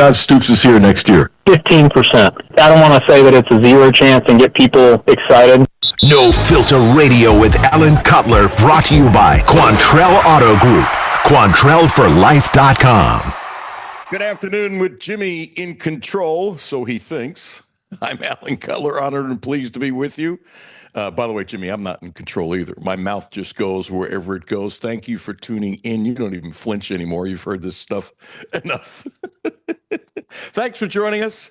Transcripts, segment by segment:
odds Stoops is here next year? 15%. I don't want to say that it's a zero chance and get people excited. No Filter Radio with Alan Cutler, brought to you by Quantrell Auto Group. QuantrellForLife.com. Good afternoon with Jimmy in control, so he thinks. I'm Alan Cutler, honored and pleased to be with you. By the way, Jimmy, I'm not in control either. My mouth just goes wherever it goes. Thank you for tuning in. You don't even flinch anymore. You've heard this stuff enough. Thanks for joining us,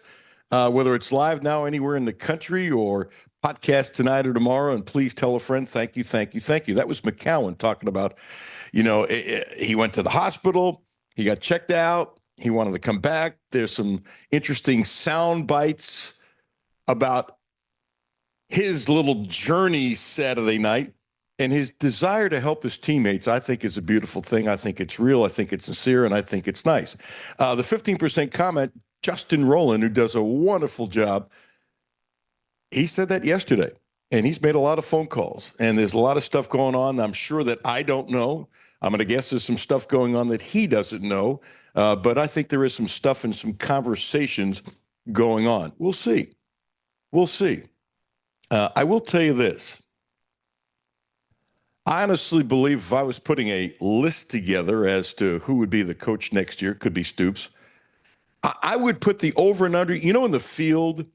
whether it's live now anywhere in the country or podcast tonight or tomorrow. And please tell a friend. Thank you, thank you, thank you. That was McCowan talking about, he went to the hospital. He got checked out. He wanted to come back. There's some interesting sound bites about his little journey Saturday night, and his desire to help his teammates, I think, is a beautiful thing. I think it's real. I think it's sincere, and I think it's nice. The 15% comment, Justin Rowland, who does a wonderful job, he said that yesterday, and he's made a lot of phone calls, and there's a lot of stuff going on. I'm sure that I don't know. I'm going to guess there's some stuff going on that he doesn't know, but I think there is some stuff and some conversations going on. We'll see. We'll see. I will tell you this. I honestly believe if I was putting a list together as to who would be the coach next year, could be Stoops, I would put the over and under. In the field,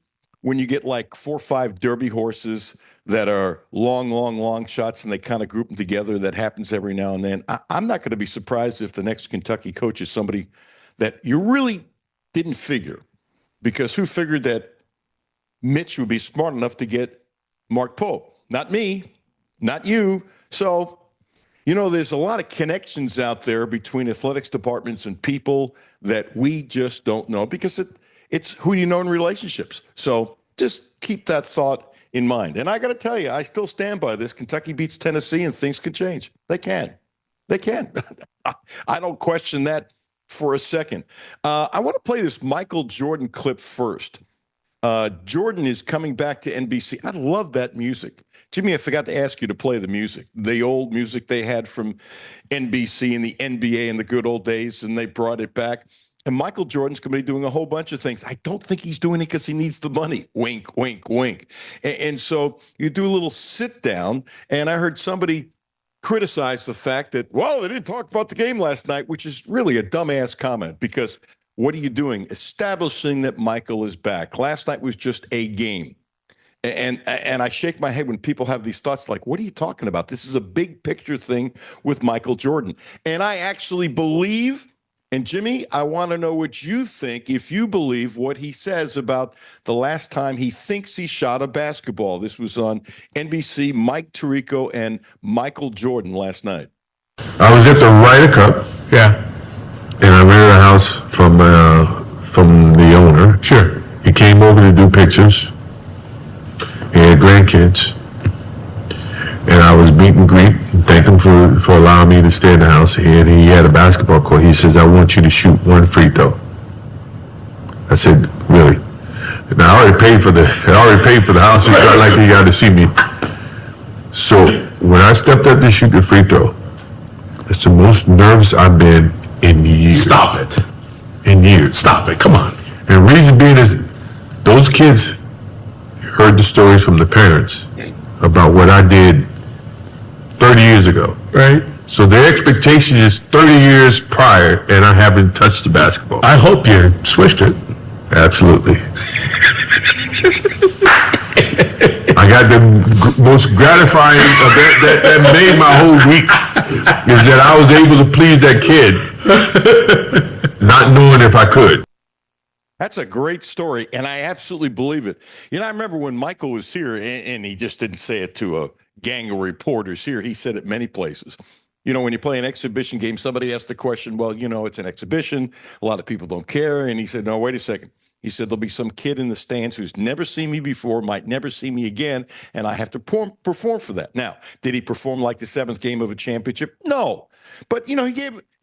when you get like 4 or 5 Derby horses that are long shots and they kind of group them together, that happens every now and then. I'm not going to be surprised if the next Kentucky coach is somebody that you really didn't figure, because who figured that Mitch would be smart enough to get Mark Pope? Not me, not you. So, there's a lot of connections out there between athletics departments and people that we just don't know, because it's who you know in relationships. So just keep that thought in mind. And I got to tell you, I still stand by this. Kentucky beats Tennessee and things can change. They can. I don't question that for a second. I want to play this Michael Jordan clip first. Jordan is coming back to NBC. I love that music. Jimmy, I forgot to ask you to play the music, the old music they had from NBC and the NBA in the good old days, and they brought it back. And Michael Jordan's going to be doing a whole bunch of things. I don't think he's doing it because he needs the money. Wink, wink, wink. And so you do a little sit down, and I heard somebody criticize the fact that, they didn't talk about the game last night, which is really a dumbass comment, because what are you doing? Establishing that Michael is back. Last night was just a game. And I shake my head when people have these thoughts like, what are you talking about? This is a big picture thing with Michael Jordan. And I actually believe, and Jimmy, I want to know what you think, if you believe what he says about the last time he thinks he shot a basketball. This was on NBC, Mike Tirico and Michael Jordan last night. I was at the Ryder Cup. Yeah. And I rented a house from the owner. Sure. He came over to do pictures. He had grandkids. And I was meet and greet and thank him for allowing me to stay in the house. And he had a basketball court. He says, I want you to shoot 1 free throw. I said, really? And I already paid for the house. It's not like he got to see me. So when I stepped up to shoot the free throw, it's the most nervous I've been in years. Stop it. In years. Stop it. Come on. And the reason being is those kids heard the stories from the parents about what I did 30 years ago. Right. So their expectation is 30 years prior, and I haven't touched the basketball. I hope you switched it. Absolutely. I got the most gratifying event that made my whole week is that I was able to please that kid, not knowing if I could. That's a great story, and I absolutely believe it. I remember when Michael was here, and he just didn't say it to a gang of reporters here. He said it many places. When you play an exhibition game, somebody asked the question, well, it's an exhibition. A lot of people don't care. And he said, no, wait a second. He said, there'll be some kid in the stands who's never seen me before, might never see me again, and I have to perform for that. Now, did he perform like the 7th game of a championship? No. But, he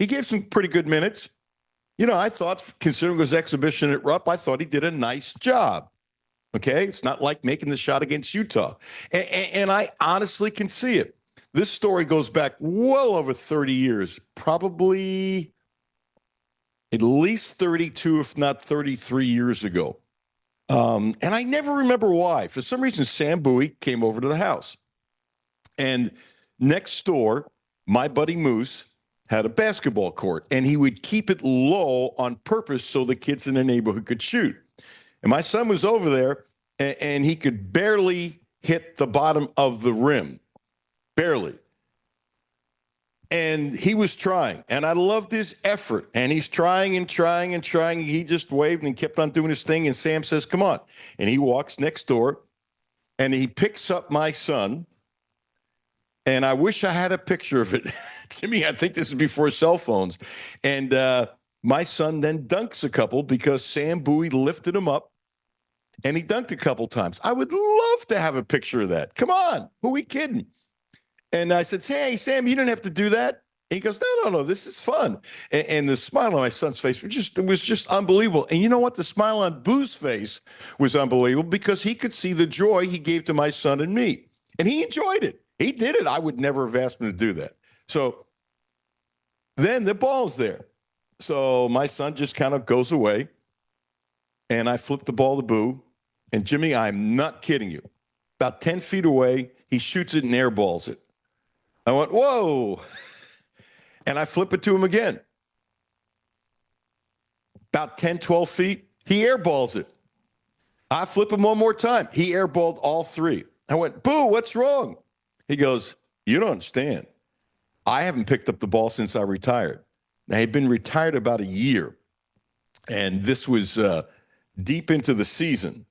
gave some pretty good minutes. I thought, considering his exhibition at Rupp, I thought he did a nice job. Okay? It's not like making the shot against Utah. And I honestly can see it. This story goes back well over 30 years, probably at least 32, if not 33 years ago. And I never remember why. For some reason, Sam Bowie came over to the house. And next door, my buddy Moose had a basketball court, and he would keep it low on purpose so the kids in the neighborhood could shoot. And my son was over there, and he could barely hit the bottom of the rim. Barely. And he was trying, and I loved his effort. And he's trying and trying and trying. He just waved and kept on doing his thing. And Sam says, come on. And he walks next door, and he picks up my son. And I wish I had a picture of it. To me, I think this is before cell phones. And my son then dunks a couple because Sam Bowie lifted him up, and he dunked a couple times. I would love to have a picture of that. Come on. Who are we kidding? And I said, hey, Sam, you didn't have to do that. And he goes, no, this is fun. And the smile on my son's face was just unbelievable. And you know what? The smile on Boo's face was unbelievable because he could see the joy he gave to my son and me. And he enjoyed it. He did it. I would never have asked him to do that. So then the ball's there. So my son just kind of goes away, and I flip the ball to Boo. And Jimmy, I'm not kidding you. About 10 feet away, he shoots it and airballs it. I went, whoa. And I flip it to him again. About 10, 12 feet, he airballs it. I flip him one more time. He airballed all three. I went, Boo, what's wrong? He goes, you don't understand. I haven't picked up the ball since I retired. I had been retired about a year, and this was deep into the season,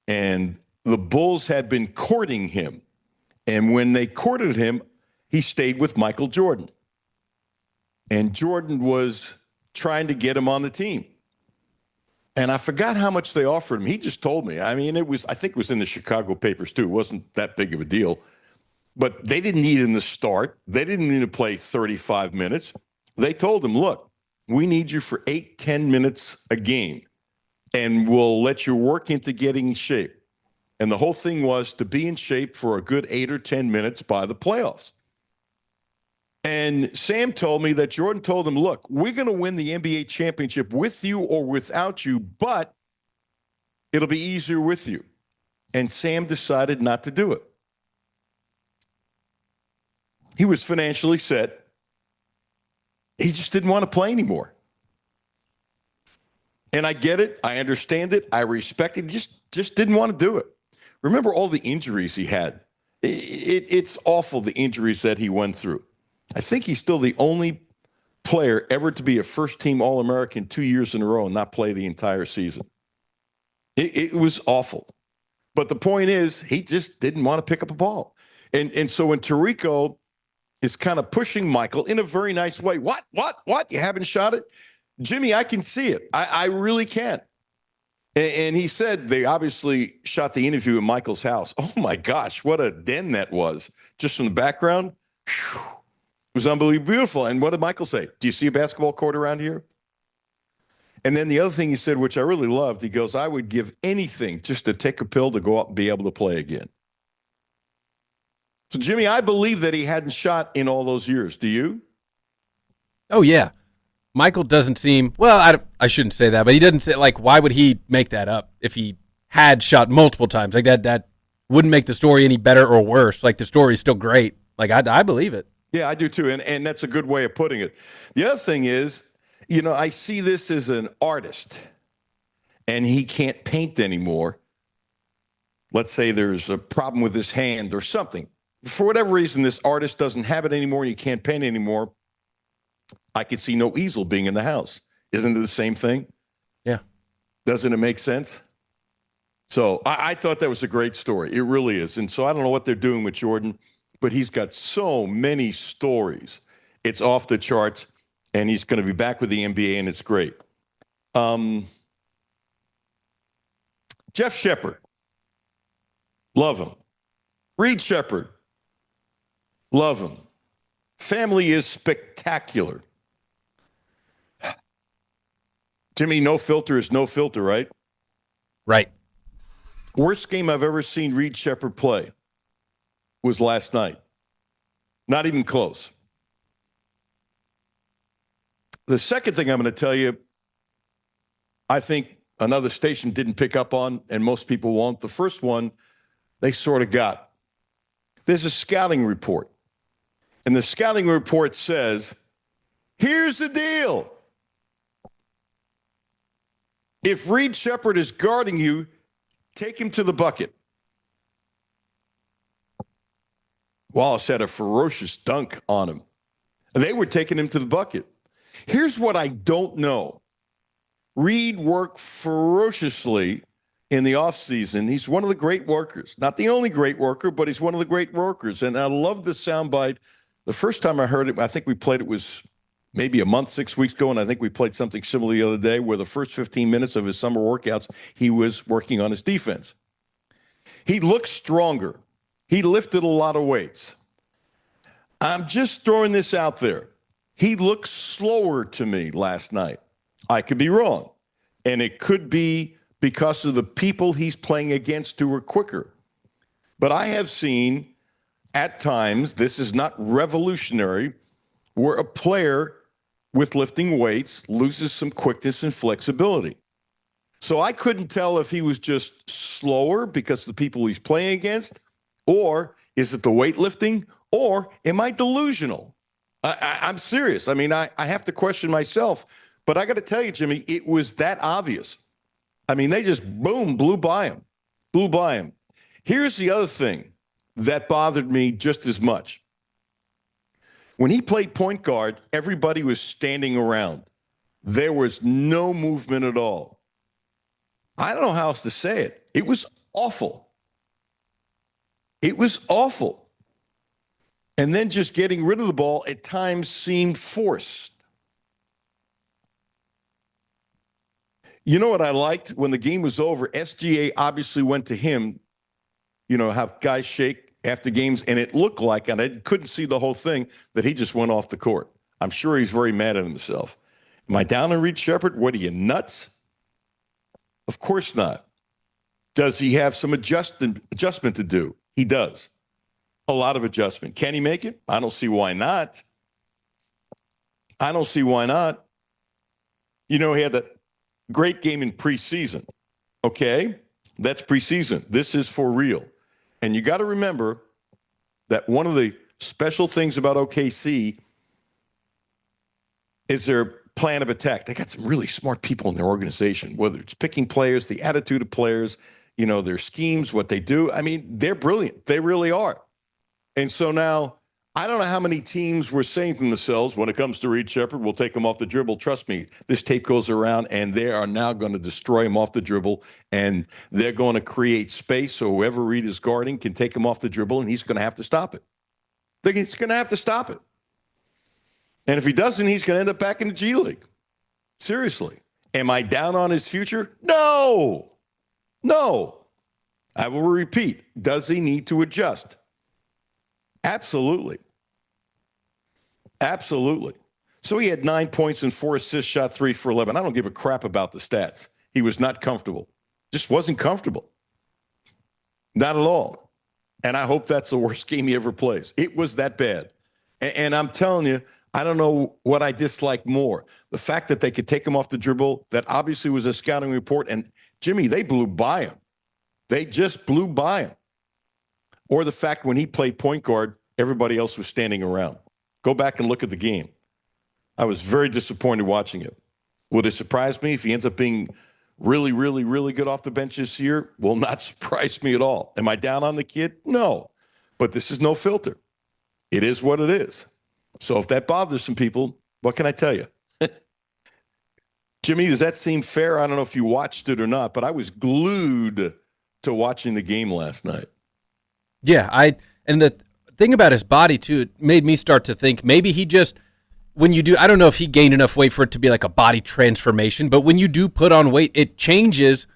and the Bulls had been courting him. And when they courted him, he stayed with Michael Jordan. And Jordan was trying to get him on the team. And I forgot how much they offered him. He just told me. I mean, I think it was in the Chicago papers, too. It wasn't that big of a deal. But they didn't need him to start. They didn't need to play 35 minutes. They told him, look, we need you for 8-10 minutes a game, and we'll let you work into getting in shape. And the whole thing was to be in shape for a good 8 or 10 minutes by the playoffs. And Sam told me that Jordan told him, look, we're going to win the NBA championship with you or without you, but it'll be easier with you. And Sam decided not to do it. He was financially set. He just didn't want to play anymore. And I get it. I understand it. I respect it. Just didn't want to do it. Remember all the injuries he had. It's awful, the injuries that he went through. I think he's still the only player ever to be a first-team All-American 2 years in a row and not play the entire season. It was awful. But the point is, he just didn't want to pick up a ball. And so when Tirico is kind of pushing Michael in a very nice way. What? You haven't shot it? Jimmy, I can see it. I really can. And he said they obviously shot the interview in Michael's house. Oh, my gosh, what a den that was. Just from the background, whew, it was unbelievably beautiful. And what did Michael say? Do you see a basketball court around here? And then the other thing he said, which I really loved, he goes, I would give anything just to take a pill to go out and be able to play again. So, Jimmy, I believe that he hadn't shot in all those years. Do you? Oh, yeah. Michael doesn't seem, well, I shouldn't say that, but he doesn't say, like, why would he make that up if he had shot multiple times? Like, that wouldn't make the story any better or worse. Like, the story's still great. Like, I believe it. Yeah, I do too. And that's a good way of putting it. The other thing is, I see this as an artist, and he can't paint anymore. Let's say there's a problem with his hand or something. For whatever reason, this artist doesn't have it anymore and you can't paint anymore. I could see no easel being in the house. Isn't it the same thing? Yeah. Doesn't it make sense? So I thought that was a great story. It really is. And so I don't know what they're doing with Jordan, but he's got so many stories. It's off the charts, and he's going to be back with the NBA, and it's great. Jeff Shepard. Love him. Reed Shepard. Love him. Family is spectacular. Jimmy, no filter is no filter, right? Right. Worst game I've ever seen Reed Shepard play was last night. Not even close. The second thing I'm going to tell you, I think another station didn't pick up on, and most people won't. The first one, they sort of got. There's a scouting report. And the scouting report says, here's the deal. If Reed Shepherd is guarding you, take him to the bucket. Wallace had a ferocious dunk on him. And they were taking him to the bucket. Here's what I don't know. Reed worked ferociously in the offseason. He's one of the great workers. Not the only great worker, but he's one of the great workers. And I love the soundbite. The first time I heard it, I think we played it was maybe a month, 6 weeks ago, and I think we played something similar the other day where the first 15 minutes of his summer workouts, he was working on his defense. He looked stronger. He lifted a lot of weights. I'm just throwing this out there. He looked slower to me last night. I could be wrong. And it could be because of the people he's playing against who are quicker. But I have seen at times, this is not revolutionary, where a player with lifting weights loses some quickness and flexibility. So I couldn't tell if he was just slower because of the people he's playing against, or is it the weightlifting, or am I delusional? I'm serious. I mean, I have to question myself. But I got to tell you, Jimmy, it was that obvious. I mean, they just, boom, blew by him. Here's the other thing that bothered me just as much. When he played point guard, everybody was standing around. There was no movement at all. I don't know how else to say it. It was awful. It was awful. And then just getting rid of the ball at times seemed forced. You know what I liked? When the game was over, SGA obviously went to him, you know, how guys shake after games, and it looked like, and I couldn't see the whole thing, that he just went off the court. I'm sure he's very mad at himself. Am I down on Reed Shepherd? What are you, nuts? Of course not. Does he have some adjustment to do? He does. A lot of adjustment. Can he make it? I don't see why not. I don't see why not. You know, he had that great game in preseason. Okay? That's preseason. This is for real. And you got to remember that one of the special things about OKC is their plan of attack. They got some really smart people in their organization, whether it's picking players, the attitude of players, you know, their schemes, what they do. I mean, they're brilliant. They really are. And so now, I don't know how many teams were saying to themselves, when it comes to Reed Shepherd, we'll take him off the dribble. Trust me, this tape goes around, and they are now going to destroy him off the dribble, and they're going to create space so whoever Reed is guarding can take him off the dribble, and he's going to have to stop it. He's going to have to stop it. And if he doesn't, he's going to end up back in the G League. Seriously. Am I down on his future? No. I will repeat. Does he need to adjust? Absolutely. So he had 9 points and 4 assists, shot 3 for 11. I don't give a crap about the stats. He was not comfortable. Just wasn't comfortable. Not at all. And I hope that's the worst game he ever plays. It was that bad. And I'm telling you, I don't know what I dislike more. The fact that they could take him off the dribble, that obviously was a scouting report. And, Jimmy, they blew by him. They just blew by him. Or the fact when he played point guard, everybody else was standing around. Go back and look at the game. I was very disappointed watching it. Would it surprise me if he ends up being really, really, really good off the bench this year? Will not surprise me at all. Am I down on the kid? No. But this is no filter. It is what it is. So if that bothers some people, what can I tell you? Jimmy, does that seem fair? I don't know if you watched it or not, but I was glued to watching the game last night. Yeah, and the thing about his body, too, it made me start to think maybe he just, when you do, I don't know if he gained enough weight for it to be like a body transformation, but when you do put on weight, it changes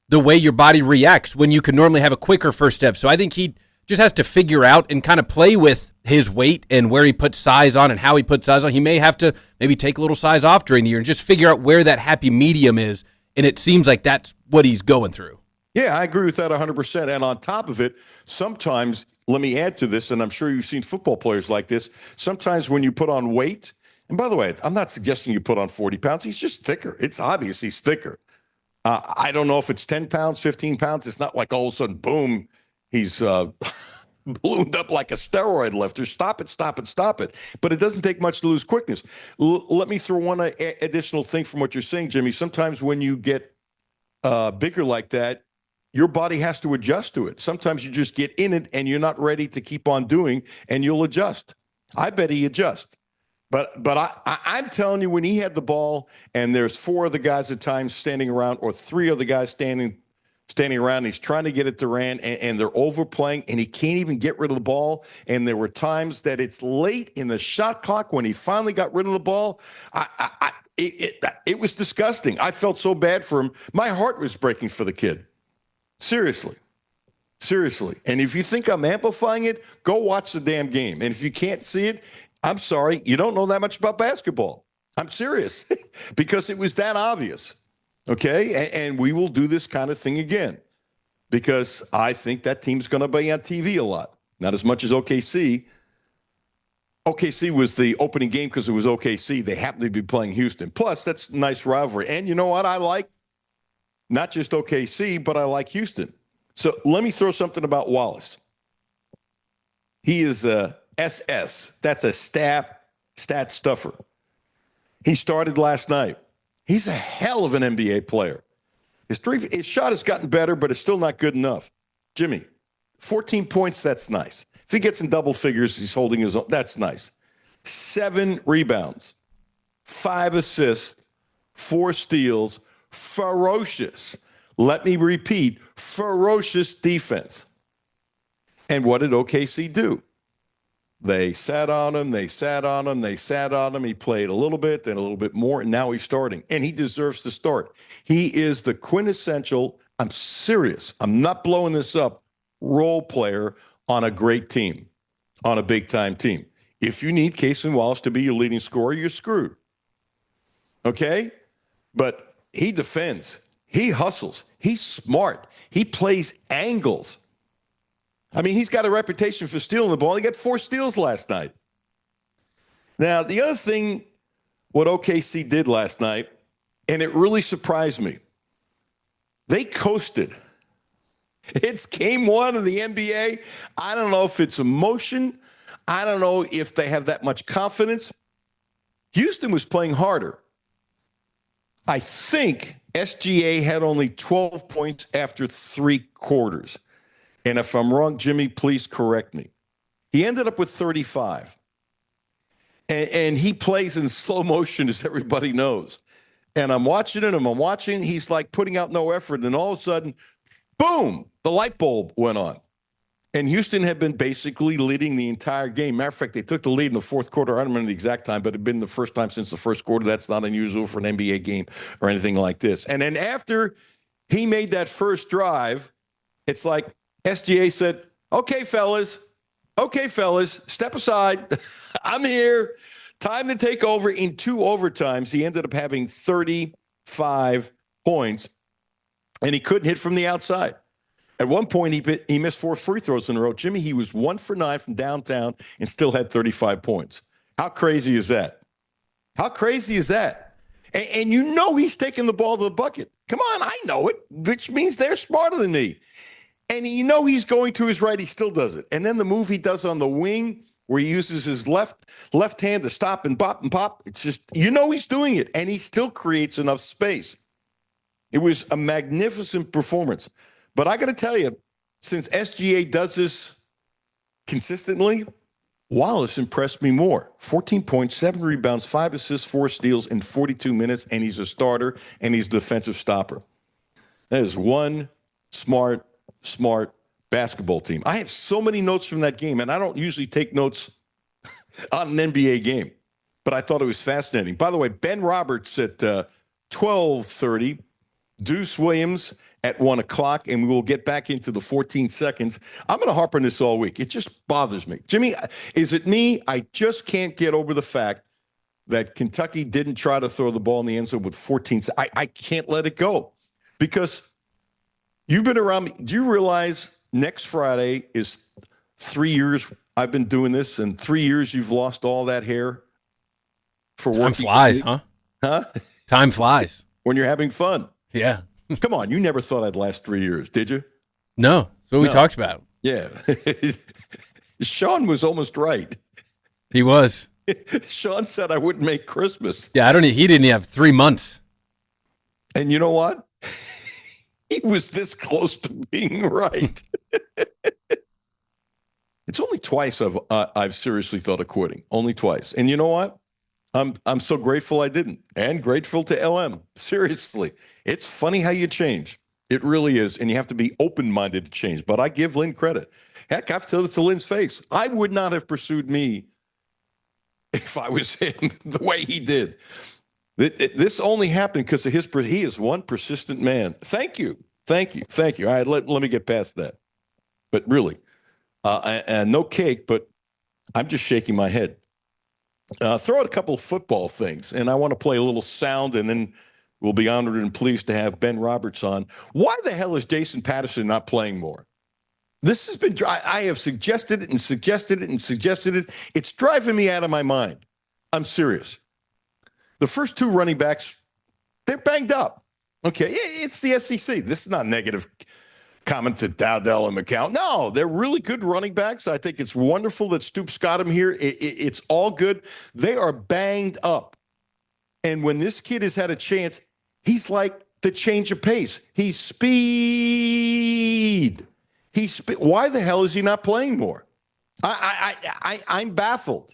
the way your body reacts when you can normally have a quicker first step. So I think he just has to figure out and kind of play with his weight and where he puts size on and how he puts size on. He may have to maybe take a little size off during the year and just figure out where that happy medium is, and it seems like that's what he's going through. Yeah, I agree with that 100%. And on top of it, sometimes, let me add to this, and I'm sure you've seen football players like this, sometimes when you put on weight, And by the way, I'm not suggesting you put on 40 pounds. He's just thicker. It's obvious he's thicker. I don't know if it's 10 pounds, 15 pounds. It's not like all of a sudden, boom, he's ballooned up like a steroid lifter. Stop it, stop it, stop it. But it doesn't take much to lose quickness. Let me throw one additional thing from what you're saying, Jimmy. Sometimes when you get bigger like that, your body has to adjust to it. Sometimes you just get in it and you're not ready to keep on doing, and you'll adjust. I bet he adjusts. But I'm telling you, when he had the ball and there's four other guys at times standing around, or three other guys standing around, he's trying to get it to Durant, and they're overplaying, and he can't even get rid of the ball. And there were times that it's late in the shot clock when he finally got rid of the ball. It was disgusting. I felt so bad for him. My heart was breaking for the kid. Seriously. And if you think I'm amplifying it, go watch the damn game. And if you can't see it, I'm sorry, you don't know that much about basketball. I'm serious, because it was that obvious. Okay, and we will do this kind of thing again, because I think that team's going to be on TV a lot. Not as much as OKC. OKC was the opening game because it was OKC. They happened to be playing Houston. Plus, that's a nice rivalry. And you know what I like? Not just OKC, but I like Houston. So let me throw something about Wallace. He is SS. That's a stat stuffer. He started last night. He's a hell of an NBA player. His shot has gotten better, but it's still not good enough. Jimmy, 14 points, that's nice. If he gets in double figures, he's holding his own. That's nice. 7 rebounds, 5 assists, 4 steals, ferocious. Let me repeat, ferocious defense. And what did OKC do? They sat on him. He played a little bit, then a little bit more, and now he's starting. And he deserves to start. He is the quintessential, I'm serious, I'm not blowing this up, role player on a great team, on a big-time team. If you need Casey Wallace to be your leading scorer, you're screwed. Okay? But he defends. He hustles. He's smart. He plays angles. I mean, he's got a reputation for stealing the ball. He got 4 steals last night. Now, the other thing, what OKC did last night, and it really surprised me, they coasted. It's game 1 of the NBA. I don't know if it's emotion. I don't know if they have that much confidence. Houston was playing harder. I think SGA had only 12 points after 3 quarters. And if I'm wrong, Jimmy, please correct me. He ended up with 35. And he plays in slow motion, as everybody knows. And I'm watching it, he's like putting out no effort. And all of a sudden, boom, the light bulb went on. And Houston had been basically leading the entire game. Matter of fact, they took the lead in the fourth quarter. I don't remember the exact time, but it had been the first time since the first quarter. That's not unusual for an NBA game or anything like this. And then after he made that first drive, it's like SGA said, okay, fellas, step aside. I'm here. Time to take over. In 2 overtimes, he ended up having 35 points, and he couldn't hit from the outside. At one point, he missed 4 free throws in a row. Jimmy, he was 1 for 9 from downtown and still had 35 points. How crazy is that? And you know he's taking the ball to the bucket. Come on, I know it, which means they're smarter than me. And you know he's going to his right, he still does it. And then the move he does on the wing, where he uses his left hand to stop and pop, it's just, you know he's doing it, and he still creates enough space. It was a magnificent performance. But I got to tell you, since SGA does this consistently, Wallace impressed me more. 14 points, 7 rebounds, 5 assists, 4 steals in 42 minutes, and he's a starter, and he's a defensive stopper. That is one smart basketball team. I have so many notes from that game, and I don't usually take notes on an NBA game, but I thought it was fascinating. By the way, Ben Roberts at 12:30, Deuce Williams at 1 o'clock, and we will get back into the 14 seconds. I'm going to harp on this all week. It just bothers me. Jimmy, is it me? I just can't get over the fact that Kentucky didn't try to throw the ball in the end zone with 14. I can't let it go, because you've been around me. Do you realize next Friday is 3 years I've been doing this, and 3 years you've lost all that hair? for Time working. flies, huh? Huh? Time flies. When you're having fun. Yeah. Come on, you never thought I'd last 3 years, did you? No, that's what we No. talked about. Yeah. Sean was almost right. He was. Sean said I wouldn't make Christmas. Yeah, he didn't have 3 months. And you know what? He was this close to being right. It's only twice I've seriously thought of quitting. Only twice. And you know what? I'm so grateful I didn't, and grateful to LM. Seriously, it's funny how you change. It really is, and you have to be open-minded to change. But I give Lynn credit. Heck, I've said it to Lynn's face. I would not have pursued me if I was him the way he did. This only happened because of he is one persistent man. Thank you. All right, let me get past that. But really, and no cake, but I'm just shaking my head. Throw out a couple of football things, and I want to play a little sound, and then we'll be honored and pleased to have Ben Roberts on. Why the hell is Jason Patterson not playing more? This has been, I have suggested it and suggested it and suggested it. It's driving me out of my mind. I'm serious. The first two running backs, they're banged up. Okay, it's the SEC. This is not negative comment to Dowdell and McCown. No, they're really good running backs. I think it's wonderful that Stoops got him here. It's all good. They are banged up. And when this kid has had a chance, he's like the change of pace. He's speed. Why the hell is he not playing more? I'm baffled.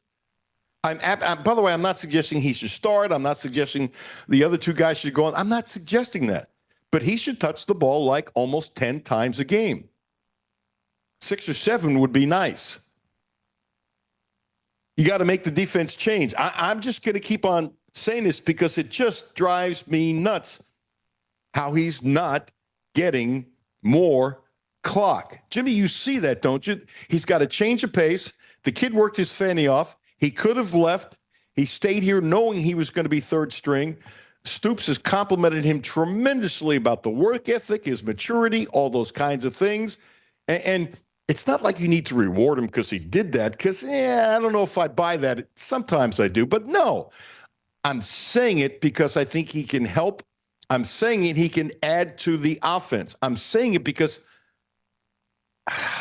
By the way, I'm not suggesting he should start. I'm not suggesting the other two guys should go on. I'm not suggesting that. But he should touch the ball like almost 10 times a game. 6 or 7 would be nice. You got to make the defense change. I'm just going to keep on saying this because it just drives me nuts how he's not getting more clock. Jimmy, you see that, don't you? He's got to change of pace. The kid worked his fanny off. He could have left. He stayed here knowing he was going to be third string. Stoops has complimented him tremendously about the work ethic, his maturity, all those kinds of things. And it's not like you need to reward him because he did that, because, I don't know if I buy that. Sometimes I do, but no. I'm saying it because I think he can help. I'm saying it, he can add to the offense. I'm saying it because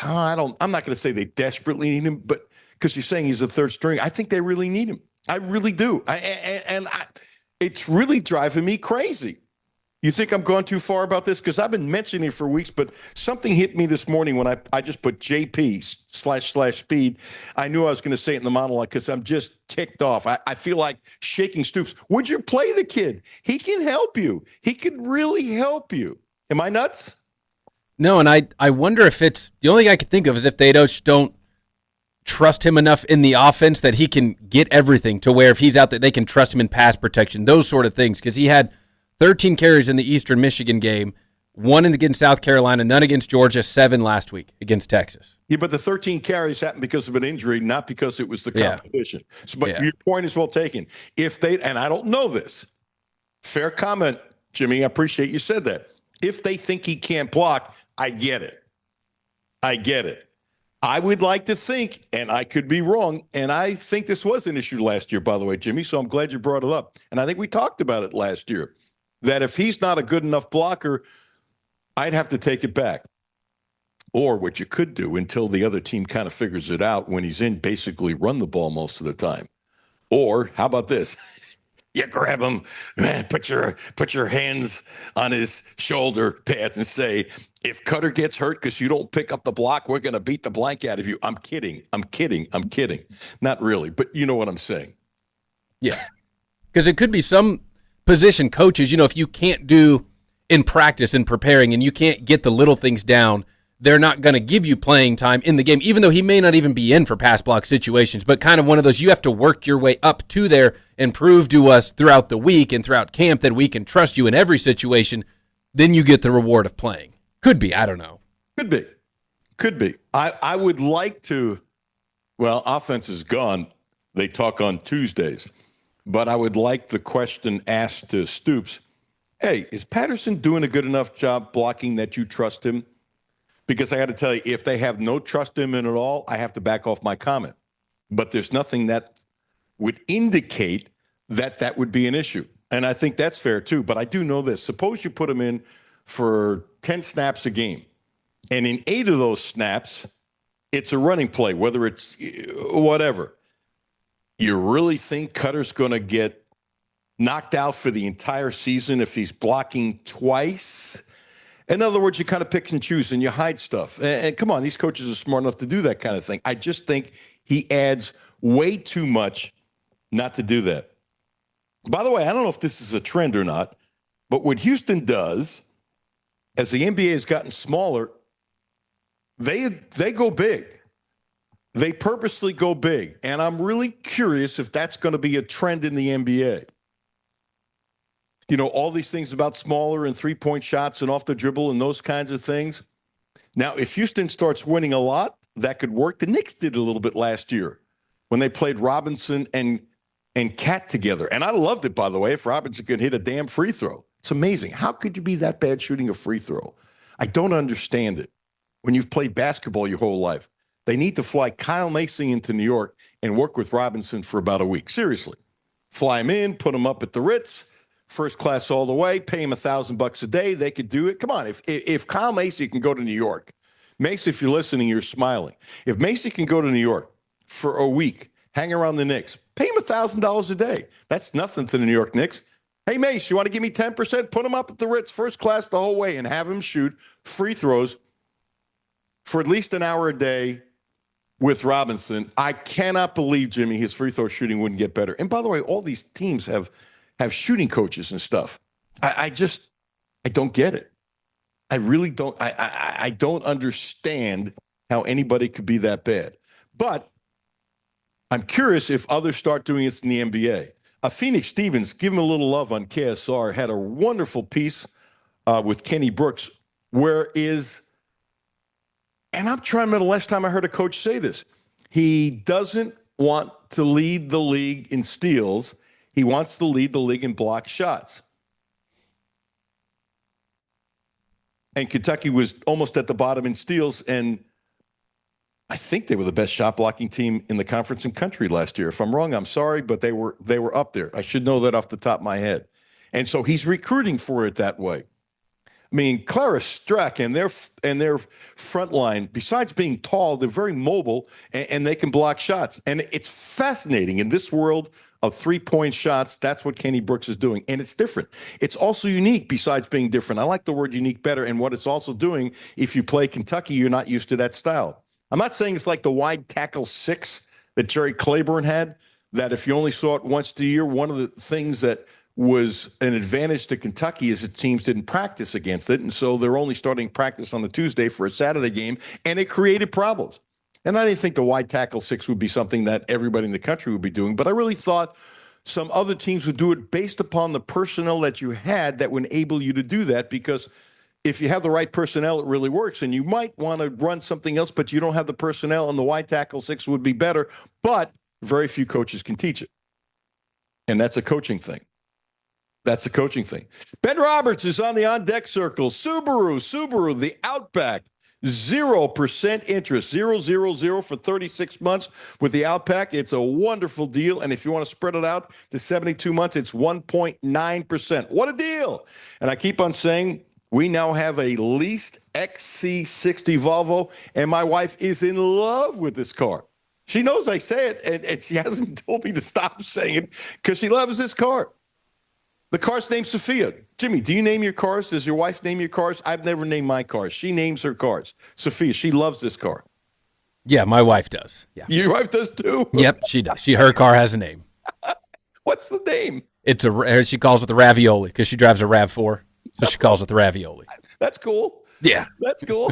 I'm not going to say they desperately need him, but because you're saying he's a third string, I think they really need him. I really do. It's really driving me crazy. You think I'm going too far about this? Because I've been mentioning it for weeks, but something hit me this morning when I just put JP/speed. I knew I was going to say it in the monologue because I'm just ticked off. I feel like shaking Stoops. Would you play the kid? He can help you. He can really help you. Am I nuts? No, and I wonder if it's the only thing I could think of is if they don't trust him enough in the offense that he can get everything to where if he's out there, they can trust him in pass protection, those sort of things. Because he had 13 carries in the Eastern Michigan game, 1 against South Carolina, none against Georgia, 7 last week against Texas. Yeah, but the 13 carries happened because of an injury, not because it was the competition. Yeah. So, but your point is well taken. If they, and I don't know this, fair comment, Jimmy, I appreciate you said that. If they think he can't block, I get it. I would like to think, and I could be wrong, and I think this was an issue last year, by the way, Jimmy, so I'm glad you brought it up. And I think we talked about it last year, that if he's not a good enough blocker, I'd have to take it back. Or what you could do until the other team kind of figures it out when he's in, basically run the ball most of the time. Or how about this? You grab him, man, put your hands on his shoulder pads and say, if Cutler gets hurt because you don't pick up the block, we're going to beat the blank out of you. I'm kidding. Not really, but you know what I'm saying. Yeah. Because it could be some position coaches, if you can't do in practice and preparing and you can't get the little things down, they're not going to give you playing time in the game, even though he may not even be in for pass block situations, but kind of one of those, you have to work your way up to there and prove to us throughout the week and throughout camp that we can trust you in every situation. Then you get the reward of playing. Could be. I don't know. Could be. I would like to, well, offense is gone. They talk on Tuesdays, but I would like the question asked to Stoops. Hey, is Patterson doing a good enough job blocking that you trust him? Because I got to tell you, if they have no trust in him at all, I have to back off my comment. But there's nothing that would indicate that would be an issue. And I think that's fair too. But I do know this. Suppose you put him in for 10 snaps a game, and in 8 of those snaps, it's a running play, whether it's whatever. You really think Cutler's going to get knocked out for the entire season if he's blocking twice? In other words, you kind of pick and choose and you hide stuff. And come on, these coaches are smart enough to do that kind of thing. I just think he adds way too much not to do that. By the way, I don't know if this is a trend or not, but what Houston does, as the NBA has gotten smaller, they go big. They purposely go big. And I'm really curious if that's going to be a trend in the NBA. You know, all these things about smaller and three-point shots and off the dribble and those kinds of things. Now, if Houston starts winning a lot, that could work. The Knicks did a little bit last year when they played Robinson and Cat together. And I loved it, by the way, if Robinson could hit a damn free throw. It's amazing. How could you be that bad shooting a free throw? I don't understand it. When you've played basketball your whole life, they need to fly Kyle Macy into New York and work with Robinson for about a week. Seriously. Fly him in, put him up at the Ritz, first class all the way, pay him $1,000 a day. They could do it. Come on. If Kyle Macy can go to New York, Macy, if you're listening, you're smiling. If Macy can go to New York for a week, hang around the Knicks, pay him $1,000 a day. That's nothing to the New York Knicks. Hey, Mace, you want to give me 10%? Put him up at the Ritz, first class the whole way, and have him shoot free throws for at least an hour a day with Robinson. I cannot believe, Jimmy, his free throw shooting wouldn't get better. And by the way, all these teams have shooting coaches and stuff. I don't get it. I really don't. I don't understand how anybody could be that bad. But I'm curious if others start doing it in the NBA. Phoenix Stevens, give him a little love on KSR, had a wonderful piece with Kenny Brooks, and I'm trying to remember the last time I heard a coach say this. He doesn't want to lead the league in steals. He wants to lead the league in block shots. And Kentucky was almost at the bottom in steals, and I think they were the best shot blocking team in the conference and country last year. If I'm wrong, I'm sorry, but they were up there. I should know that off the top of my head. And so he's recruiting for it that way. I mean, Clara Strack and their front line, besides being tall, they're very mobile and they can block shots. And it's fascinating in this world of three-point shots. That's what Kenny Brooks is doing. And it's different. It's also unique besides being different. I like the word unique better. And what it's also doing, if you play Kentucky, you're not used to that style. I'm not saying it's like the wide tackle 6 that Jerry Claiborne had, that if you only saw it once a year, one of the things that was an advantage to Kentucky is that teams didn't practice against it. And so they're only starting practice on the Tuesday for a Saturday game, and it created problems. And I didn't think the wide tackle 6 would be something that everybody in the country would be doing, but I really thought some other teams would do it based upon the personnel that you had that would enable you to do that, because if you have the right personnel, it really works. And you might want to run something else, but you don't have the personnel, and the wide tackle 6 would be better, but very few coaches can teach it. And that's a coaching thing. That's a coaching thing. Ben Roberts is on the on-deck circle. Subaru, the Outback, 0% interest, 0 for 36 months with the Outback. It's a wonderful deal. And if you want to spread it out to 72 months, it's 1.9%. What a deal. And I keep on saying we now have a leased XC60 Volvo, and my wife is in love with this car. She knows I say it, and she hasn't told me to stop saying it because she loves this car. The car's named Sophia. Jimmy, do you name your cars? Does your wife name your cars? I've never named my cars. She names her cars. Sophia, she loves this car. Yeah, my wife does. Yeah. Your wife does too? Yep, she does. Her car has a name. What's the name? She calls it the Ravioli because she drives a RAV4, so she calls it the Ravioli. That's cool. Yeah. That's cool.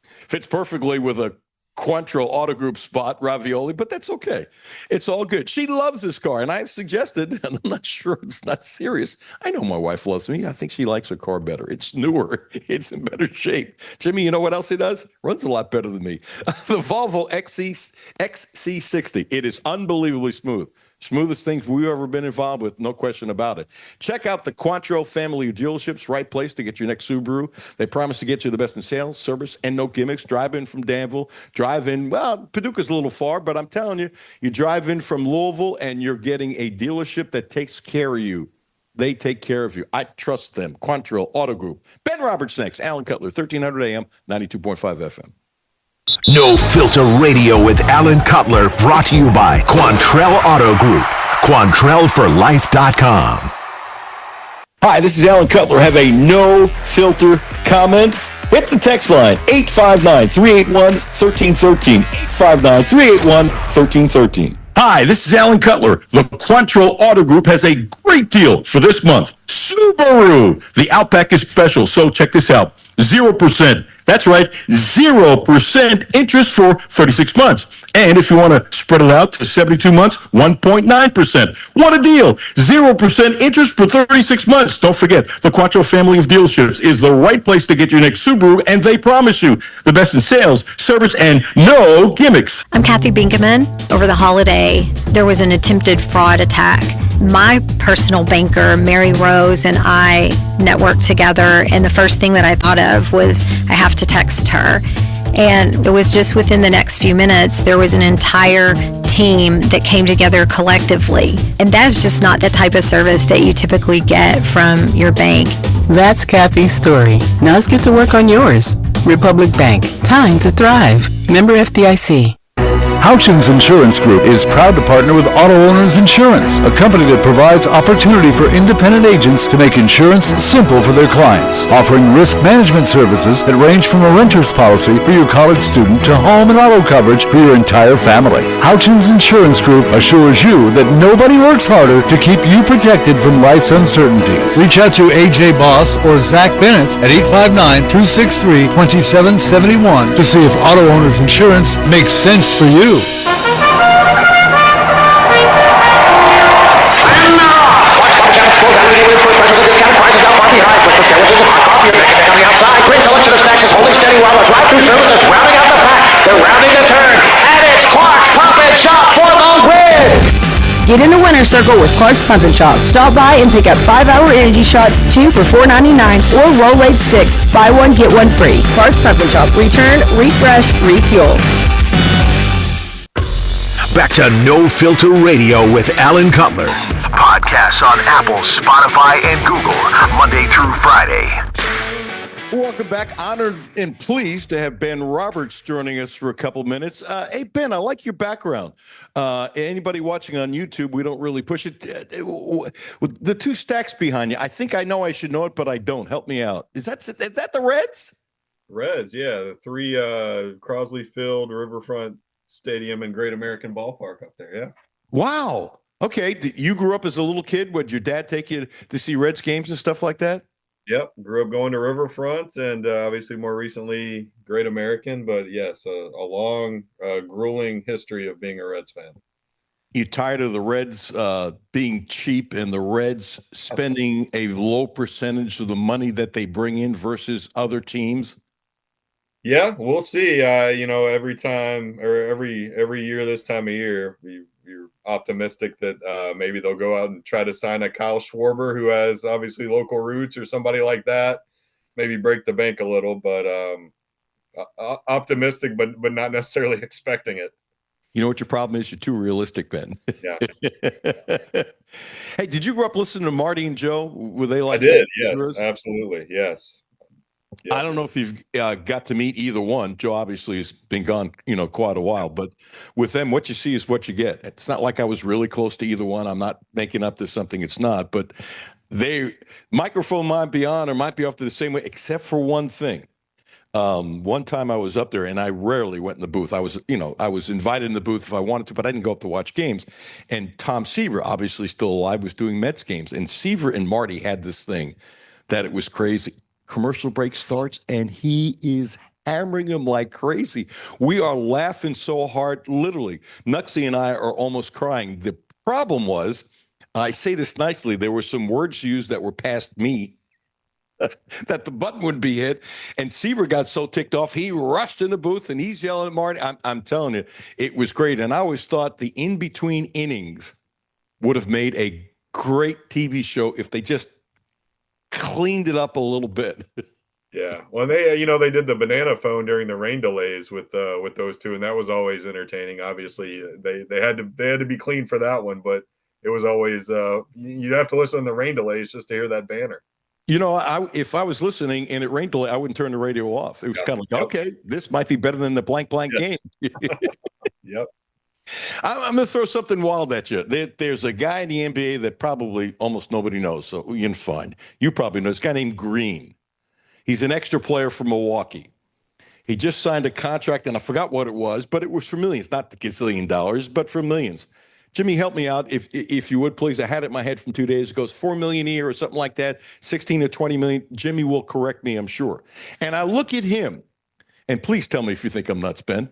Fits perfectly with a Quantrill Auto Group spot, Ravioli, but that's okay. It's all good. She loves this car, and I've suggested, and I'm not sure it's not serious. I know my wife loves me. I think she likes her car better. It's newer. It's in better shape. Jimmy, you know what else he does? Runs a lot better than me. The Volvo XC60. It is unbelievably smooth. Smoothest things we've ever been involved with, no question about it. Check out the Quantrill family of dealerships, right place to get your next Subaru. They promise to get you the best in sales, service, and no gimmicks. Drive in from Danville, drive in, well, Paducah's a little far, but I'm telling you, you drive in from Louisville and you're getting a dealership that takes care of you. They take care of you. I trust them. Quantrill Auto Group. Ben Roberts next. Alan Cutler, 1300 AM, 92.5 FM. No Filter Radio with Alan Cutler, brought to you by Quantrell Auto Group. QuantrellForLife.com. Hi, this is Alan Cutler. Have a no filter comment? Hit the text line, 859-381-1313. 859-381-1313. Hi, this is Alan Cutler. The Quantrill Auto Group has a great deal for this month. Subaru. The Outback is special, so check this out. 0%. That's right, 0% interest for 36 months. And if you want to spread it out to 72 months, 1.9%. What a deal. 0% interest for 36 months. Don't forget, the Quantrill family of dealerships is the right place to get your next Subaru, and they promise you the best in sales, service, and no gimmicks. I'm Kathy Binkaman. Over the holiday, there was an attempted fraud attack. My personal banker, Mary Rose, and I networked together, and the first thing that I thought of was I have to text her. And it was just within the next few minutes, there was an entire team that came together collectively. And that's just not the type of service that you typically get from your bank. That's Kathy's story. Now let's get to work on yours. Republic Bank. Time to thrive. Member FDIC. Houchins Insurance Group is proud to partner with Auto Owners Insurance, a company that provides opportunity for independent agents to make insurance simple for their clients, offering risk management services that range from a renter's policy for your college student to home and auto coverage for your entire family. Houchins Insurance Group assures you that nobody works harder to keep you protected from life's uncertainties. Reach out to AJ Boss or Zach Bennett at 859-263-2771 to see if Auto Owners Insurance makes sense for you. And now, Fox Jack Expo Saturday with specials and discount prices out far behind. Breakfast sandwiches and hot coffee are back on the outside. Great selection of snacks is holding steady while the drive-thru service is rounding out the pack. They're rounding the turn, and it's Clark's Pump and Shop for the win. Get in the winner's circle with Clark's Pump and Shop. Stop by and pick up 5-hour energy shots, 2 for $4.99, or Rolade sticks. Buy one, get one free. Clark's Pump and Shop. Return, refresh, refuel. Back to No Filter Radio with Alan Cutler. Podcasts on Apple, Spotify, and Google, Monday through Friday. Welcome back. Honored and pleased to have Ben Roberts joining us for a couple minutes. Hey, Ben, I like your background. Anybody watching on YouTube, we don't really push it. With the two stacks behind you, I think I know I should know it, but I don't. Help me out. Is that the Reds? Reds, yeah. The three Crosley Field, Riverfront Stadium, and Great American Ballpark up there, yeah. Wow. Okay. You grew up as a little kid. Would your dad take you to see Reds games and stuff like that? Yep. Grew up going to Riverfront and obviously more recently Great American. But yes, a long, grueling history of being a Reds fan. You tired of the Reds being cheap and the Reds spending a low percentage of the money that they bring in versus other teams? Yeah, we'll see. Every time or every year this time of year, you're optimistic that maybe they'll go out and try to sign a Kyle Schwarber who has obviously local roots or somebody like that. Maybe break the bank a little, but optimistic, but not necessarily expecting it. You know what your problem is? You're too realistic, Ben. Yeah. Hey, did you grow up listening to Marty and Joe? Were they like? I did. Yes, absolutely. Yes. Yep. I don't know if you've got to meet either one. Joe obviously has been gone, quite a while. But with them, what you see is what you get. It's not like I was really close to either one. I'm not making up to something it's not. But microphone might be on or might be off to the same way, except for one thing. One time I was up there, and I rarely went in the booth. I was invited in the booth if I wanted to, but I didn't go up to watch games. And Tom Seaver, obviously still alive, was doing Mets games. And Seaver and Marty had this thing that it was crazy. Commercial break starts, and he is hammering him like crazy. We are laughing so hard, literally. Nuxie and I are almost crying. The problem was, I say this nicely, there were some words used that were past me that the button would be hit, and Seaver got so ticked off, he rushed in the booth, and he's yelling at Marty. I'm telling you, it was great. And I always thought the in-between innings would have made a great TV show if they just cleaned it up a little bit. Yeah. Well, they did the banana phone during the rain delays with those two, and that was always entertaining. Obviously, they had to be clean for that one, but it was always you'd have to listen to the rain delays just to hear that banner. If I was listening and it rained delay, I wouldn't turn the radio off. It was kind of like, okay, this might be better than the blank game. Yep. I'm going to throw something wild at you. There's a guy in the NBA that probably almost nobody knows, so you can find. You probably know this guy named Green. He's an extra player from Milwaukee. He just signed a contract, and I forgot what it was, but it was for millions, not the gazillion dollars, but for millions. Jimmy, help me out if you would, please. I had it in my head from 2 days ago. It's $4 million a year or something like that, 16 to 20 million. Jimmy will correct me, I'm sure. And I look at him, and please tell me if you think I'm nuts, Ben.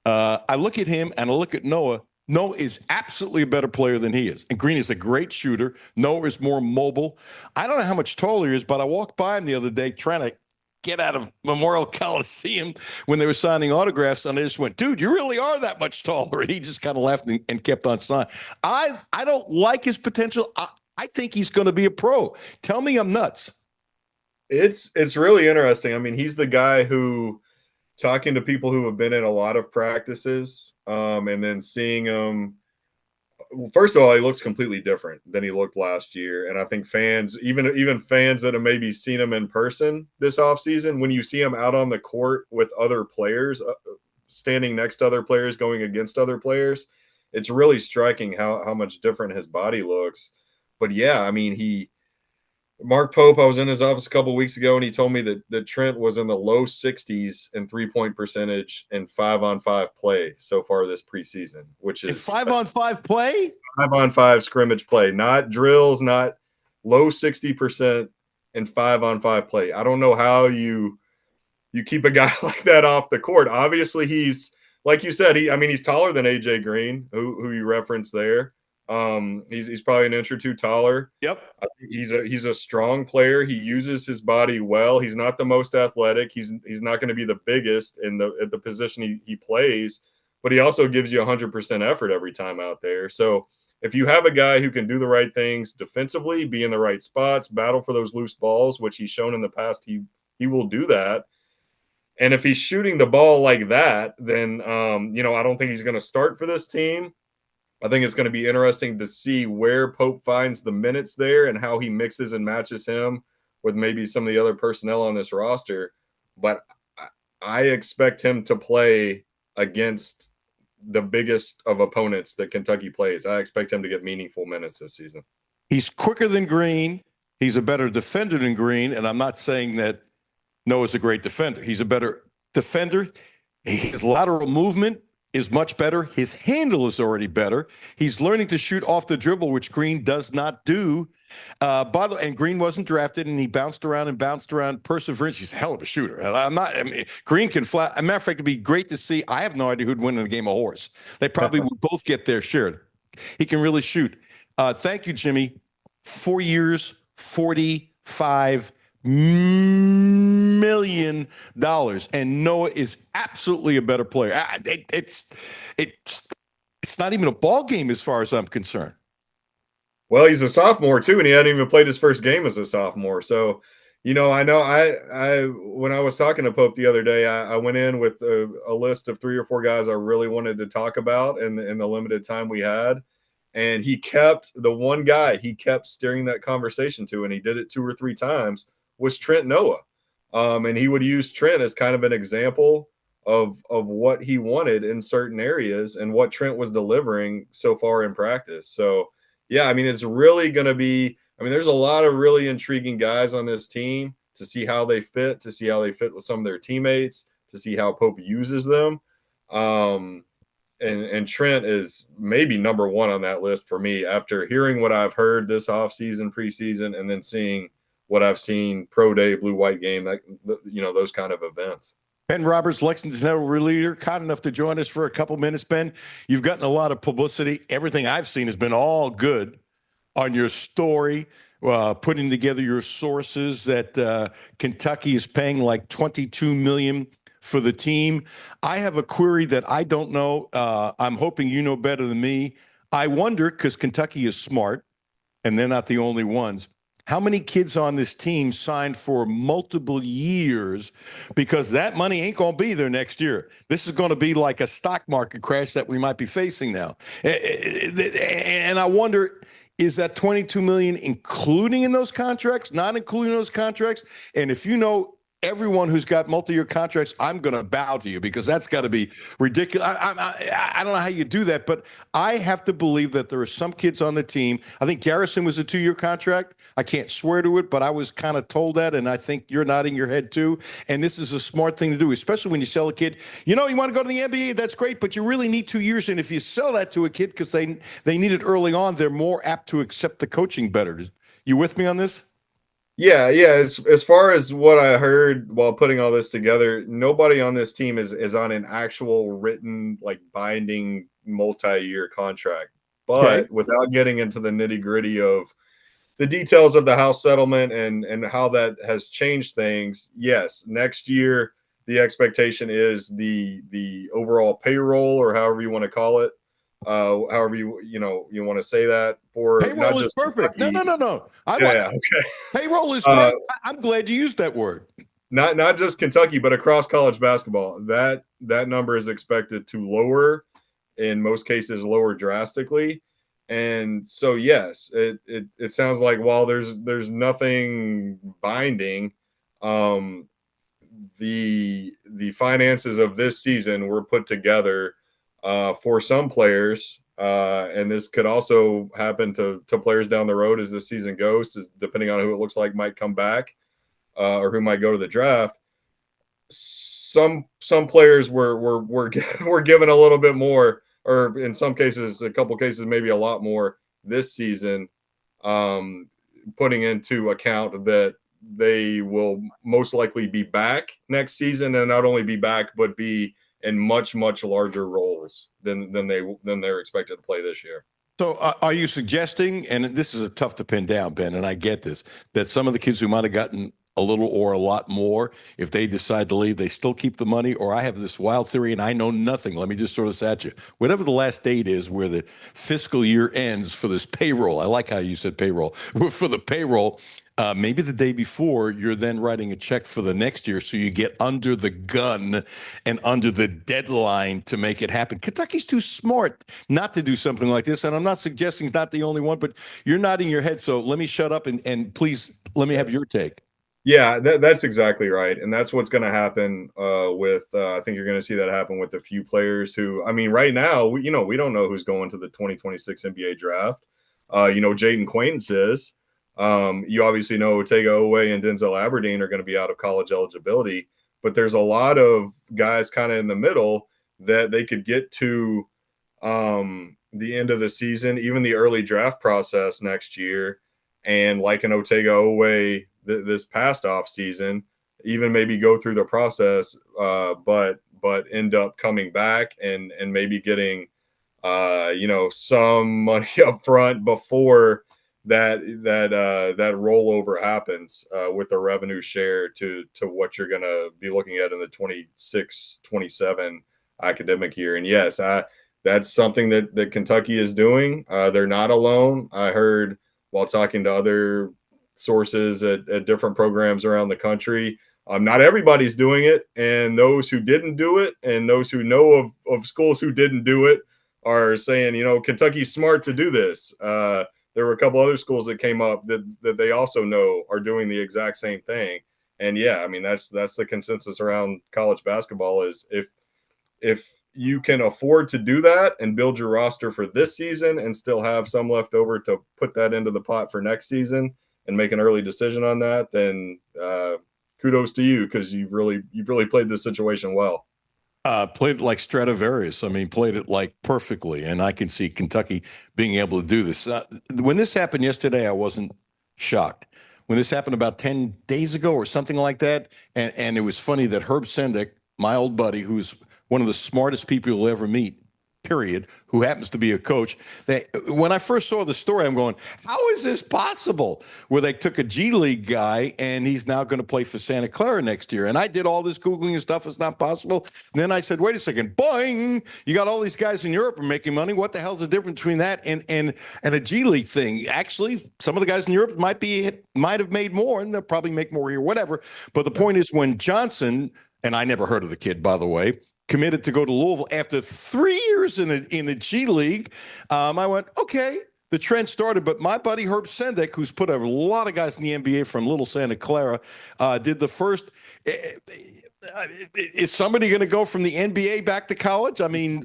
I look at him and I look at Noah. Noah is absolutely a better player than he is. And Green is a great shooter. Noah is more mobile. I don't know how much taller he is, but I walked by him the other day trying to get out of Memorial Coliseum when they were signing autographs, and I just went, dude, you really are that much taller. And he just kind of laughed and kept on signing. I don't like his potential. I think he's going to be a pro. Tell me I'm nuts. It's really interesting. I mean, he's the guy who, talking to people who have been in a lot of practices, and then seeing him, first of all, he looks completely different than he looked last year. And I think fans, even fans that have maybe seen him in person this offseason, when you see him out on the court with other players, standing next to other players, going against other players, it's really striking how much different his body looks. But yeah, I mean, Mark Pope, I was in his office a couple of weeks ago, and he told me that Trent was in the low 60s in 3-point percentage and 5-on-5 play so far this preseason, which is 5-on-5 play? 5-on-5 scrimmage play, not drills, not low 60% and 5-on-5 play. I don't know how you keep a guy like that off the court. Obviously, he's, like you said, he's taller than AJ Green, who you referenced there. He's probably an inch or two taller. Yep. He's a strong player. He uses his body well. He's not the most athletic. He's not going to be the biggest at the position he plays, but he also gives you 100% effort every time out there. So if you have a guy who can do the right things defensively, be in the right spots, battle for those loose balls, which he's shown in the past, he will do that. And if he's shooting the ball like that, then I don't think he's going to start for this team. I think it's going to be interesting to see where Pope finds the minutes there and how he mixes and matches him with maybe some of the other personnel on this roster. But I expect him to play against the biggest of opponents that Kentucky plays. I expect him to get meaningful minutes this season. He's quicker than Green. He's a better defender than Green. And I'm not saying that Noah's a great defender. He's a better defender. His lateral movement is much better. His handle is already better. He's learning to shoot off the dribble, which Green does not do. By the way, and Green wasn't drafted, and he bounced around. Perseverance. He's a hell of a shooter. Green can fly. As a matter of fact, it'd be great to see. I have no idea who'd win in a game of horse. They probably would both get their share. He can really shoot. Thank you, Jimmy. 4 years, $45 million, and Noah is absolutely a better player. It's not even a ball game as far as I'm concerned. Well, he's a sophomore too, and he hadn't even played his first game as a sophomore. So, I know I when I was talking to Pope the other day, I went in with a list of 3 or 4 guys I really wanted to talk about in the limited time we had. And he kept the one guy he kept steering that conversation to, and he did it 2 or 3 times, was Trent Noah. And he would use Trent as kind of an example of what he wanted in certain areas and what Trent was delivering so far in practice. So, yeah, it's really going to be – there's a lot of really intriguing guys on this team to see how they fit with some of their teammates, to see how Pope uses them. And Trent is maybe number 1 on that list for me after hearing what I've heard this offseason, preseason, and then seeing what I've seen pro day, blue-white game, those kind of events. Ben Roberts, Lexington's Network leader, kind enough to join us for a couple minutes. Ben, you've gotten a lot of publicity. Everything I've seen has been all good on your story, putting together your sources that Kentucky is paying like $22 million for the team. I have a query that I don't know. I'm hoping you know better than me. I wonder, because Kentucky is smart, and they're not the only ones. How many kids on this team signed for multiple years because that money ain't going to be there next year? This is going to be like a stock market crash that we might be facing now. And I wonder, is that 22 million including in those contracts, not including those contracts? And if you know everyone who's got multi-year contracts, I'm going to bow to you because that's got to be ridiculous. I don't know how you do that, but I have to believe that there are some kids on the team. I think Garrison was a 2-year contract. I can't swear to it, but I was kind of told that, and I think you're nodding your head too. And this is a smart thing to do, especially when you sell a kid. You want to go to the NBA, that's great, but you really need 2 years. And if you sell that to a kid because they need it early on, they're more apt to accept the coaching better. You with me on this? Yeah. As far as what I heard while putting all this together, nobody on this team is on an actual written, like, binding multi-year contract. But Okay. without getting into the nitty-gritty of the details of the house settlement and how that has changed things, yes, next year the expectation is the overall payroll, or however you want to call it, however you want to say that, for not Payroll is just perfect. No. Kentucky. I Yeah, like yeah, okay. payroll is Uh, great. I'm glad you used that word. not just Kentucky, but across college basketball. That number is expected to lower, in most cases, lower drastically. And so, yes, it sounds like while there's nothing binding, um, the finances of this season were put together for some players, and this could also happen to players down the road as the season goes, depending on who it looks like might come back, or who might go to the draft. Some players were were given a little bit more, or in some cases, a couple cases, maybe a lot more this season, um, putting into account that they will most likely be back next season, and not only be back, but be in much larger roles than they're expected to play this year. So are you suggesting, and this is a tough to pin down, Ben, and I get this, that some of the kids who might have gotten a little or a lot more, if they decide to leave, they still keep the money? Or I have this wild theory, and I know nothing. Let me just throw this at you. Whatever the last date is where the fiscal year ends for this payroll, I like how you said payroll, for the payroll, maybe the day before, you're then writing a check for the next year, so you get under the gun and under the deadline to make it happen. Kentucky's too smart not to do something like this, and I'm not suggesting it's not the only one, but you're nodding your head, so let me shut up and please let me have your take. Yeah, that's exactly right, and that's what's going to happen with. I think you're going to see that happen with a few players who, I mean, right now, we don't know who's going to the 2026 NBA draft. Jaden Quaintance is. You obviously know Otega Owe and Denzel Aberdeen are going to be out of college eligibility, but there's a lot of guys kind of in the middle that they could get to the end of the season, even the early draft process next year, and like an Otega Owe this past off season, even maybe go through the process, but end up coming back and maybe getting some money up front before that rollover happens, with the revenue share to what you're going to be looking at in the 26-27 academic year. And yes, that's something that Kentucky is doing. They're not alone. I heard while talking to other sources at different programs around the country, not everybody's doing it, and those who didn't do it, and those who know of schools who didn't do it, are saying, Kentucky's smart to do this. There were a couple other schools that came up that they also know are doing the exact same thing. And yeah, I mean, that's the consensus around college basketball, is if you can afford to do that and build your roster for this season and still have some left over to put that into the pot for next season and make an early decision on that, then kudos to you, because you've really played this situation well. Played it like Stradivarius. I mean, played it like perfectly. And I can see Kentucky being able to do this. When this happened yesterday, I wasn't shocked. When this happened about 10 days ago or something like that, and it was funny that Herb Sendek, my old buddy, who's one of the smartest people you'll ever meet, period, who happens to be a coach. When I first saw the story, I'm going, how is this possible? Where they took a G League guy and he's now going to play for Santa Clara next year. And I did all this Googling and stuff. It's not possible. And then I said, wait a second, boing, you got all these guys in Europe are making money. What the hell's the difference between that and a G League thing? Actually, some of the guys in Europe might have made more, and they'll probably make more here, whatever. But the point is, when Johnson, and I never heard of the kid, by the way, committed to go to Louisville after 3 years in the G League, I went, okay, the trend started. But my buddy Herb Sendek, who's put a lot of guys in the NBA from Little Santa Clara, did the first. Is somebody going to go from the NBA back to college? I mean,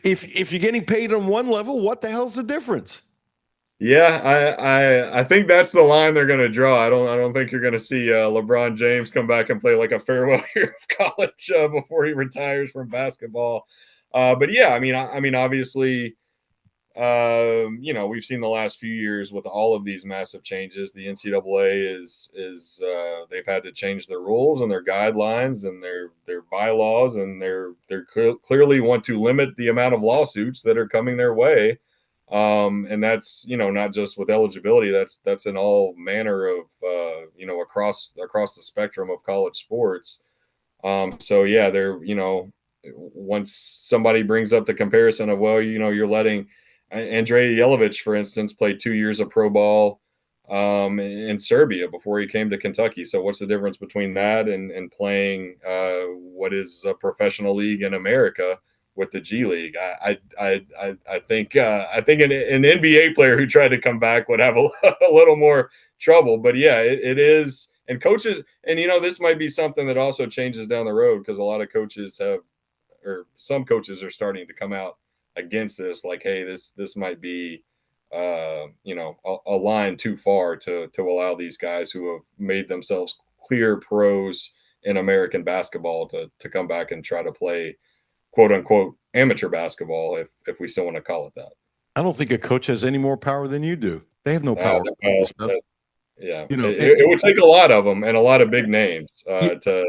if you're getting paid on one level, what the hell's the difference? Yeah, I think that's the line they're going to draw. I don't think you're going to see LeBron James come back and play like a farewell year of college before he retires from basketball. But yeah, I mean, obviously, we've seen the last few years with all of these massive changes. The NCAA is they've had to change their rules and their guidelines and their bylaws, and they're clearly want to limit the amount of lawsuits that are coming their way. And that's, not just with eligibility, that's in all manner of, across the spectrum of college sports. So yeah, once somebody brings up the comparison of, well, you're letting Andrei Jelovich, for instance, play 2 years of pro ball, in Serbia before he came to Kentucky. So what's the difference between that and playing, what is a professional league in America with the G League? I think an NBA player who tried to come back would have a little more trouble. But yeah, it is. And coaches, and this might be something that also changes down the road, because a lot of coaches some coaches are starting to come out against this. Like, hey, this might be a line too far to allow these guys who have made themselves clear pros in American basketball to come back and try to play quote unquote amateur basketball, if we still want to call it that. I don't think a coach has any more power than you do. They have no power. Yeah, it would take a lot of them and a lot of big names to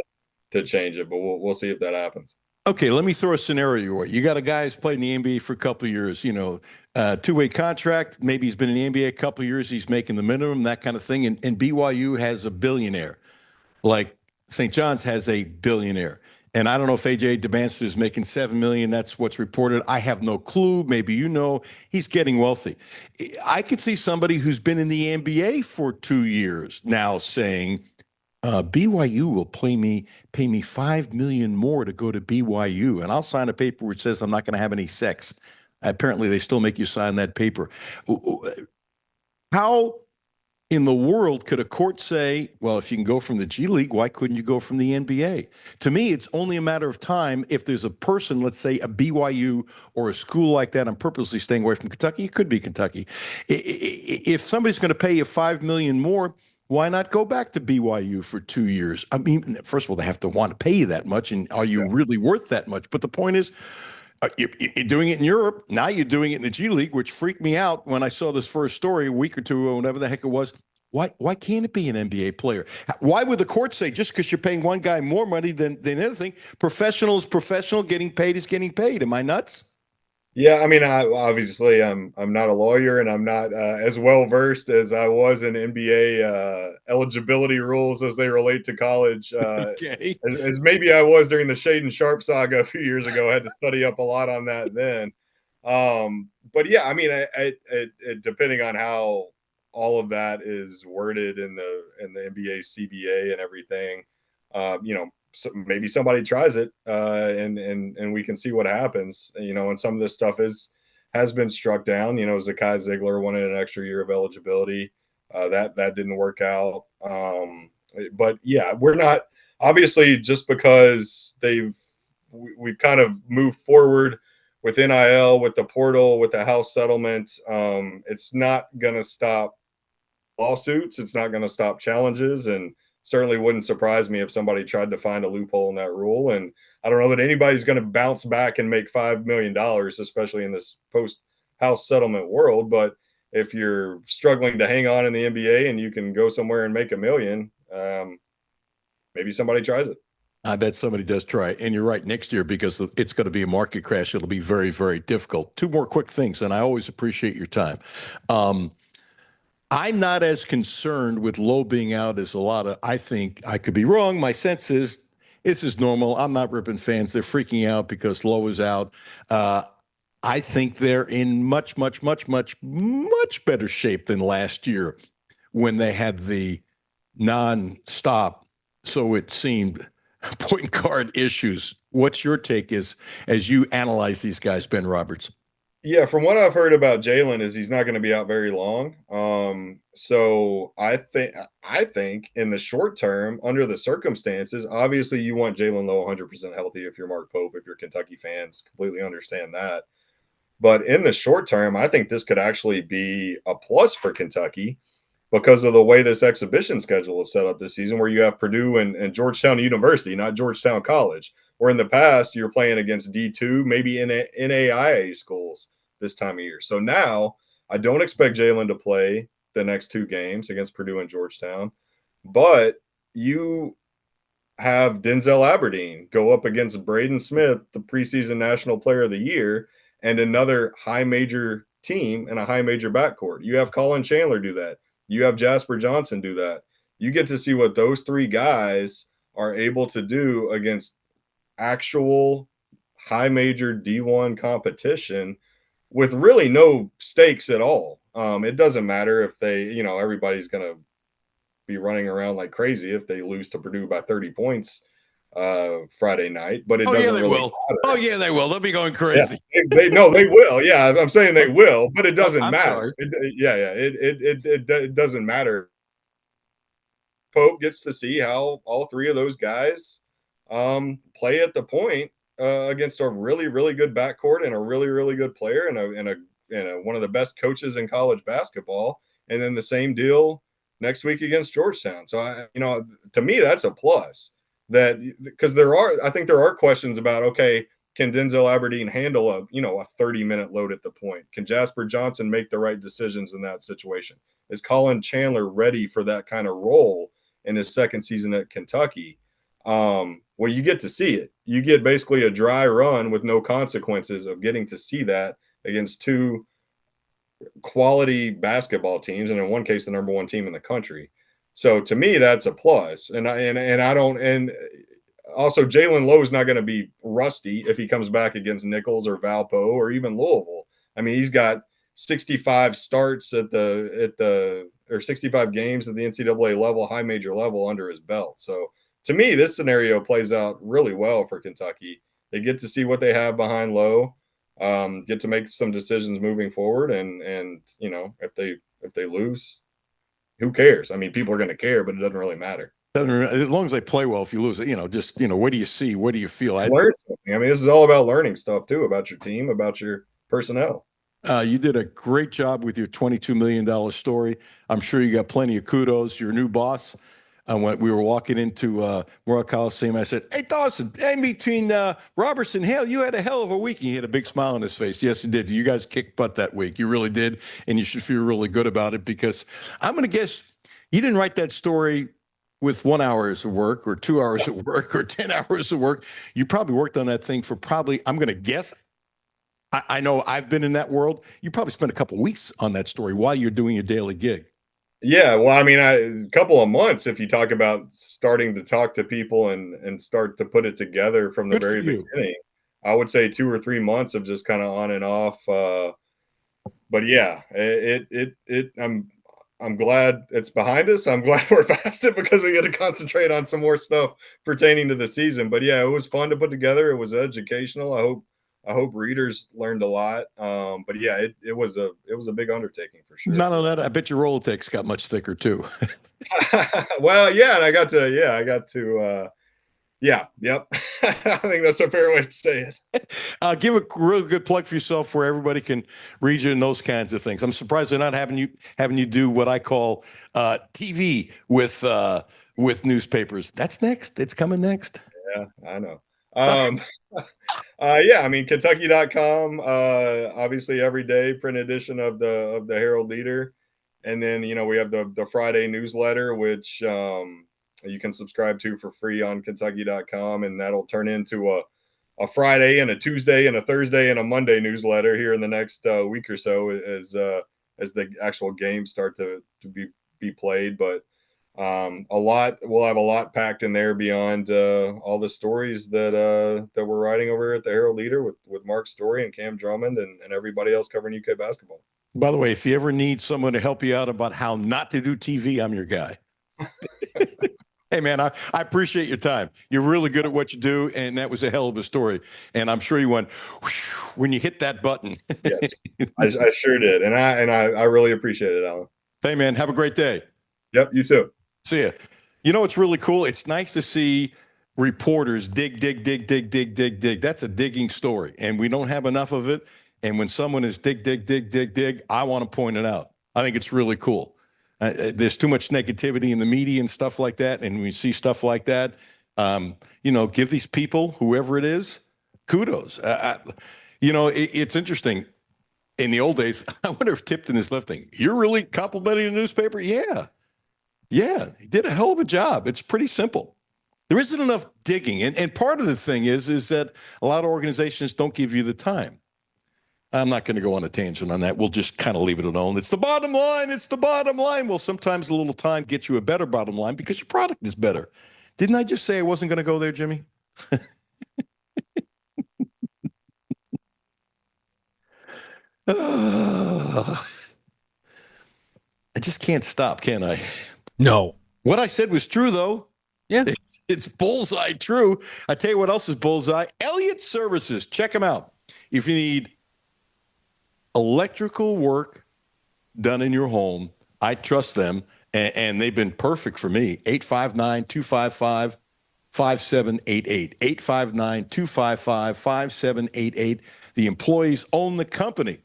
change it, but we'll see if that happens. Okay, let me throw a scenario away. You got a guy who's played in the NBA for a couple of years, two-way contract. Maybe he's been in the NBA a couple of years. He's making the minimum, that kind of thing. And BYU has a billionaire, like St. John's has a billionaire. And I don't know if AJ DeBanster is making $7 million. That's what's reported. I have no clue. Maybe he's getting wealthy. I could see somebody who's been in the NBA for 2 years now saying, BYU will pay me $5 million more to go to BYU, and I'll sign a paper which says I'm not going to have any sex. Apparently, they still make you sign that paper. How in the world could a court say, well, if you can go from the G League, why couldn't you go from the NBA? To me, it's only a matter of time. If there's a person, let's say a BYU or a school like that, I'm purposely staying away from Kentucky. It could be Kentucky. If somebody's going to pay you $5 million more, why not go back to BYU for 2 years? I mean, first of all, they have to want to pay you that much, and are you really worth that much? But the point is, you're doing it in Europe. Now you're doing it in the G League, which freaked me out when I saw this first story a week or two or whatever the heck it was. Why can't it be an NBA player? Why would the court say just because you're paying one guy more money than anything, professional is professional, getting paid is getting paid? Am I nuts? Yeah, I mean, obviously, I'm not a lawyer, and I'm not as well versed as I was in NBA eligibility rules as they relate to college. Okay. As maybe I was during the Shaden Sharp saga a few years ago. I had to study up a lot on that then. But yeah, I mean, depending on how all of that is worded in the NBA CBA and everything, so maybe somebody tries it and we can see what happens, and some of this stuff has been struck down. Zakai Ziegler wanted an extra year of eligibility. That didn't work out. But yeah, we're not, obviously, just because we've kind of moved forward with NIL, with the portal, with the house settlement. It's not going to stop lawsuits. It's not going to stop challenges, and certainly wouldn't surprise me if somebody tried to find a loophole in that rule. And I don't know that anybody's going to bounce back and make $5 million, especially in this post-house settlement world. But if you're struggling to hang on in the NBA and you can go somewhere and make $1 million, maybe somebody tries it. I bet somebody does try it. And you're right, next year, because it's going to be a market crash, it'll be very, very difficult. Two more quick things, and I always appreciate your time. I'm not as concerned with Lowe being out as a lot of, I think I could be wrong. My sense is this is normal. I'm not ripping fans. They're freaking out because Lowe is out. I think they're in much, much, much, much, much better shape than last year when they had the non-stop, so it seemed, point guard issues. What's your take as you analyze these guys, Ben Roberts? Yeah, from what I've heard about Jalen is he's not going to be out very long. So I think in the short term, under the circumstances, obviously you want Jalen Lowe 100% healthy. If you're Mark Pope, if you're Kentucky fans, completely understand that. But in the short term, I think this could actually be a plus for Kentucky because of the way this exhibition schedule is set up this season, where you have Purdue and Georgetown University, not Georgetown College. Where in the past you're playing against D2, maybe in NAIA schools this time of year. So now I don't expect Jalen to play the next two games against Purdue and Georgetown, but you have Denzel Aberdeen go up against Braden Smith, the preseason National Player of the Year, and another high major team and a high major backcourt. You have Colin Chandler do that. You have Jasper Johnson do that. You get to see what those three guys are able to do against actual high major D1 competition with really no stakes at all. It doesn't matter if they, everybody's going to be running around like crazy if they lose to Purdue by 30 points Friday night, but it doesn't really matter. Oh yeah, they will. They'll be going crazy. Yeah, they will. Yeah, I'm saying they will, but it doesn't matter. It doesn't matter. Pope gets to see how all three of those guys play at the point against a really, really good backcourt and a really, really good player and one of the best coaches in college basketball. And then the same deal next week against Georgetown. So to me, that's a plus. That because I think there are questions about, okay, can Denzel Aberdeen handle a 30-minute load at the point? Can Jasper Johnson make the right decisions in that situation? Is Colin Chandler ready for that kind of role in his second season at Kentucky? Well, you get to see it. You get basically a dry run with no consequences of getting to see that against two quality basketball teams, and in one case, the number one team in the country. So to me, that's a plus. And also Jalen Lowe is not going to be rusty if he comes back against Nichols or Valpo or even Louisville. I mean, he's got 65 starts or 65 games at the NCAA level, high major level under his belt. So to me, this scenario plays out really well for Kentucky. They get to see what they have behind Lowe, get to make some decisions moving forward, and if they lose, who cares? I mean, people are going to care, but it doesn't really matter. As long as they play well, if you lose it, what do you see? What do you feel? Learn something. I mean, this is all about learning stuff too, about your team, about your personnel. You did a great job with your $22 million story. I'm sure you got plenty of kudos. Your new boss. When we were walking into Memorial Coliseum, I said, "Hey, Dawson, between Roberts and Hale, you had a hell of a week." He had a big smile on his face. Yes, he did. You guys kicked butt that week. You really did, and you should feel really good about it because I'm going to guess you didn't write that story with 1 hour of work or 2 hours of work or 10 hours of work. You probably worked on that thing for I'm going to guess. I know I've been in that world. You probably spent a couple of weeks on that story while you're doing your daily gig. Yeah, well, I mean, a couple of months if you talk about starting to talk to people and start to put it together from the very beginning. I would say 2 or 3 months of just kind of on and off. But yeah, I'm glad it's behind us. I'm glad we're past it because we get to concentrate on some more stuff pertaining to the season. But yeah, it was fun to put together. It was educational. I hope readers learned a lot. But yeah, it was a big undertaking for sure. Not only that, I bet your Rolodex got much thicker too. Well, yeah, and I got to, yeah, yep. I think that's a fair way to say it. Give a real good plug for yourself where everybody can read you and those kinds of things. I'm surprised they're not having you do what I call TV with newspapers. That's next. It's coming next. Yeah, I know. Yeah, I mean, Kentucky.com, obviously every day print edition of the Herald Leader. And then, we have the Friday newsletter, which you can subscribe to for free on Kentucky.com, and that'll turn into a Friday and a Tuesday and a Thursday and a Monday newsletter here in the next week or so as the actual games start to be played. But we'll have a lot packed in there beyond all the stories that we're writing over here at the Herald Leader with Mark Story and Cam Drummond and everybody else covering UK basketball. By the way, if you ever need someone to help you out about how not to do TV, I'm your guy. Hey, man, I appreciate your time. You're really good at what you do, and that was a hell of a story. And I'm sure you went when you hit that button. Yes, I sure did, and I really appreciate it, Alan. Hey, man, have a great day. Yep, you too. See ya. You know what's really cool? It's nice to see reporters dig. That's a digging story, and we don't have enough of it. And when someone is dig, I want to point it out. I think it's really cool. There's too much negativity in the media and stuff like that. And we see stuff like that. Give these people, whoever it is, kudos. It's interesting. In the old days, I wonder if Tipton is lifting. You're really complimenting the newspaper? Yeah. He did a hell of a job. It's pretty simple. There isn't enough digging. And part of the thing is that a lot of organizations don't give you the time. I'm not going to go on a tangent on that. We'll just kind of leave it alone. It's the bottom line. It's the bottom line. Well, sometimes a little time gets you a better bottom line because your product is better. Didn't I just say I wasn't going to go there, Jimmy? I just can't stop, can I? No. What I said was true, though. Yeah. It's bullseye true. I tell you what else is bullseye. Elliott Services. Check them out. If you need electrical work done in your home, I trust them, and they've been perfect for me. 859-255-5788. 859-255-5788. The employees own the company.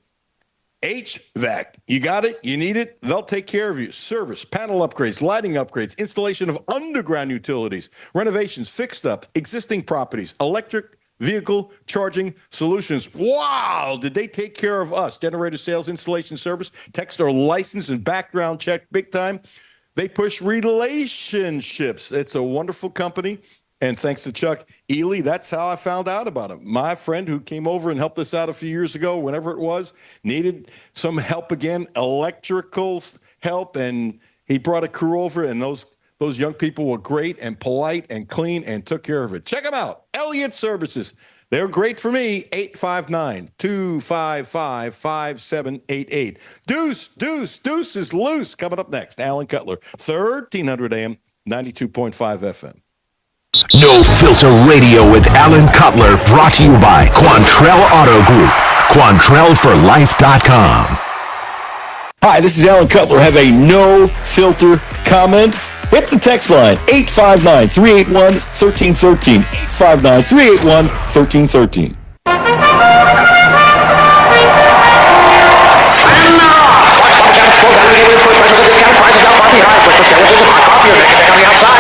HVAC, you got it, you need it, they'll take care of you. Service, panel upgrades, lighting upgrades, installation of underground utilities, renovations, fixed up, existing properties, electric vehicle charging solutions. Wow, did they take care of us? Generator sales, installation service, text or license and background check, big time. They push relationships. It's a wonderful company. And thanks to Chuck Ely, that's how I found out about him. My friend who came over and helped us out a few years ago, whenever it was, needed some help again, electrical help, and he brought a crew over, and those young people were great and polite and clean and took care of it. Check them out, Elliott Services. They're great for me. 859-255-5788. Deuce is loose. Coming up next, Alan Cutler, 1300 AM, 92.5 FM. No Filter Radio with Alan Cutler, brought to you by Quantrell Auto Group. QuantrellForLife.com. Hi, this is Alan Cutler. Have a no filter comment? Hit the text line, 859-381-1313. 859-381-1313.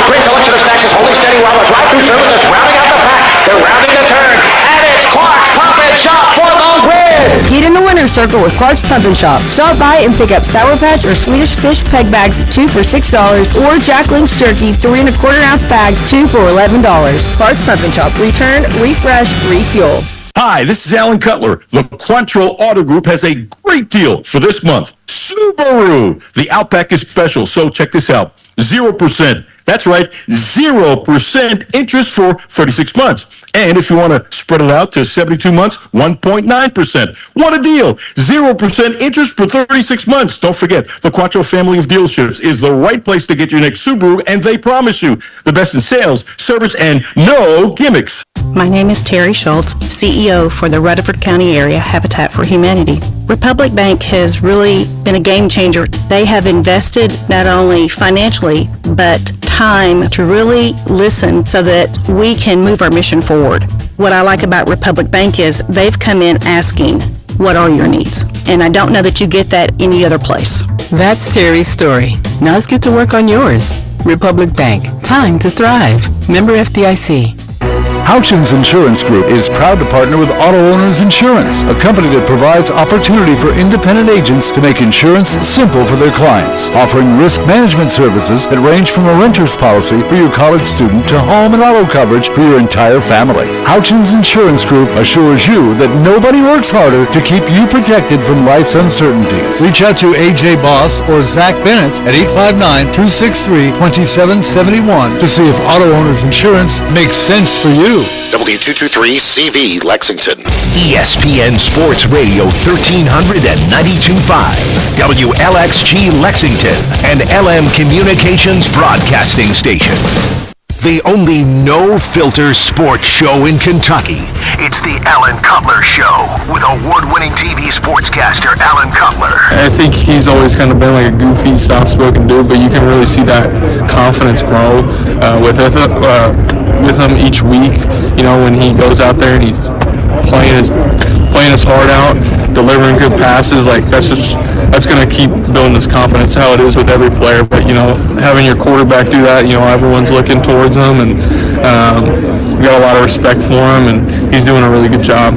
Great selection of snacks is holding steady while the drive-thru service is rounding out the pack. They're rounding the turn, and it's Clark's Pump and Shop for the win! Get in the winner's circle with Clark's Pump and Shop. Stop by and pick up Sour Patch or Swedish Fish peg bags, 2 for $6, or Jack Link's Jerky, 3 1/4 ounce bags, 2 for $11. Clark's Pump and Shop. Return, refresh, refuel. Hi, this is Alan Cutler. The Quantrell Auto Group has a great deal for this month. Subaru. The Outback is special, so check this out. 0%. That's right, 0% interest for 36 months. And if you want to spread it out to 72 months, 1.9%. What a deal. 0% interest for 36 months. Don't forget, the Quantrell family of dealerships is the right place to get your next Subaru, and they promise you the best in sales, service, and no gimmicks. My name is Terry Schultz, CEO for the Rutherford County Area Habitat for Humanity. Republic Bank has really been a game changer. They have invested not only financially, but time to really listen so that we can move our mission forward. What I like about Republic Bank is they've come in asking, what are your needs? And I don't know that you get that any other place. That's Terry's story. Now let's get to work on yours. Republic Bank, time to thrive. Member FDIC. Houchins Insurance Group is proud to partner with Auto Owners Insurance, a company that provides opportunity for independent agents to make insurance simple for their clients, offering risk management services that range from a renter's policy for your college student to home and auto coverage for your entire family. Houchins Insurance Group assures you that nobody works harder to keep you protected from life's uncertainties. Reach out to AJ Boss or Zach Bennett at 859-263-2771 to see if Auto Owners Insurance makes sense for you. W223CV Lexington. ESPN Sports Radio 1300 and 92.5. WLXG Lexington, an LM Communications broadcasting station. The only no-filter sports show in Kentucky. It's the Alan Cutler Show with award-winning TV sportscaster Alan Cutler. I think he's always kind of been like a goofy, soft-spoken dude, but you can really see that confidence grow with him each week. You know, when he goes out there and he's playing his heart out, delivering good passes, like that's going to keep building this confidence. How it is with every player, but you know, having your quarterback do that, you know, everyone's looking towards him, and we got a lot of respect for him, and he's doing a really good job.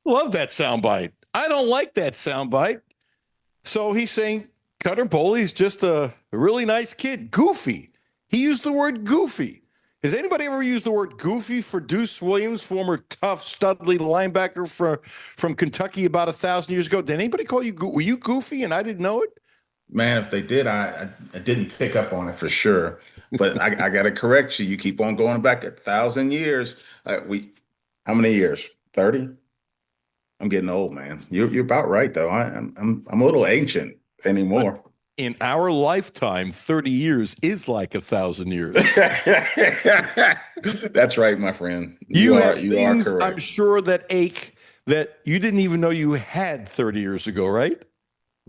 Love that soundbite. I don't like that soundbite. So he's saying Cutter Boley's just a really nice kid. Goofy. He used the word goofy. Has anybody ever used the word goofy for Deuce Williams, former tough Studley linebacker from Kentucky about 1,000 years ago? Did anybody call you were you goofy and I didn't know it? Man, if they did, I didn't pick up on it for sure. But I got to correct you. You keep on going back 1,000 years. How many years? 30? I'm getting old, man. You're about right though. I'm a little ancient anymore. In our lifetime, 30 years is like 1,000 years. That's right, my friend. You are correct. I'm sure that ache that you didn't even know you had 30 years ago, right?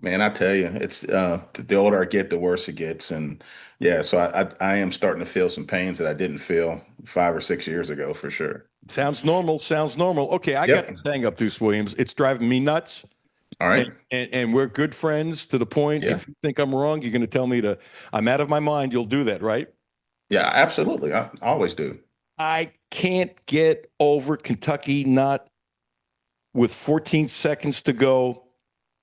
Man, I tell you, it's the older I get, the worse it gets. And yeah, so I am starting to feel some pains that I didn't feel 5 or 6 years ago for sure. Sounds normal. Okay, I got the hang up, Deuce Williams. It's driving me nuts. All right. And we're good friends to the point. If you think I'm wrong, you're going to tell me I'm out of my mind. You'll do that, right? Yeah, absolutely. I always do. I can't get over Kentucky not with 14 seconds to go,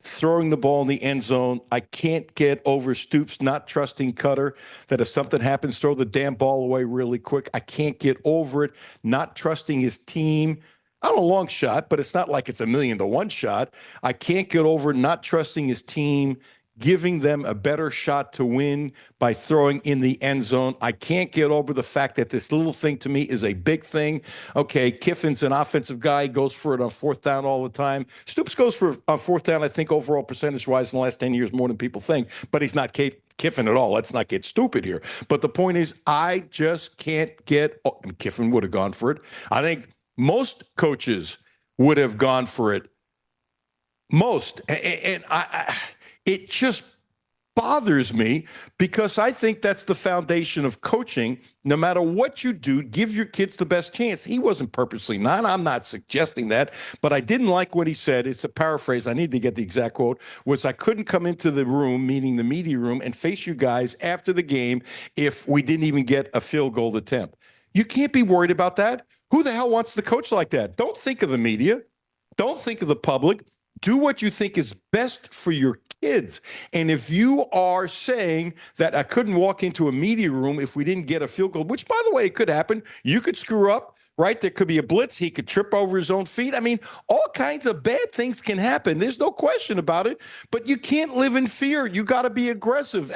throwing the ball in the end zone. I can't get over Stoops not trusting Cutter, that if something happens, throw the damn ball away really quick. I can't get over it, not trusting his team. I don't know, long shot, but it's not like it's 1,000,000-to-1 shot. I can't get over not trusting his team, giving them a better shot to win by throwing in the end zone. I can't get over the fact that this little thing to me is a big thing. Okay, Kiffin's an offensive guy, goes for it on fourth down all the time. Stoops goes for it on fourth down, I think, overall percentage-wise in the last 10 years more than people think, but he's not Kiffin at all. Let's not get stupid here. But the point is, I just can't get – and Kiffin would have gone for it. I think most coaches would have gone for it. Most. And it just bothers me because I think that's the foundation of coaching. No matter what you do, give your kids the best chance. He wasn't purposely not. I'm not suggesting that, but I didn't like what he said. It's a paraphrase. I need to get the exact quote. Was I couldn't come into the room, meaning the media room, and face you guys after the game if we didn't even get a field goal attempt. You can't be worried about that. Who the hell wants to coach like that? Don't think of the media. Don't think of the public. Do what you think is best for your kids. And if you are saying that I couldn't walk into a media room if we didn't get a field goal, which, by the way, it could happen. You could screw up, right? There could be a blitz. He could trip over his own feet. I mean, all kinds of bad things can happen. There's no question about it. But you can't live in fear. You got to be aggressive.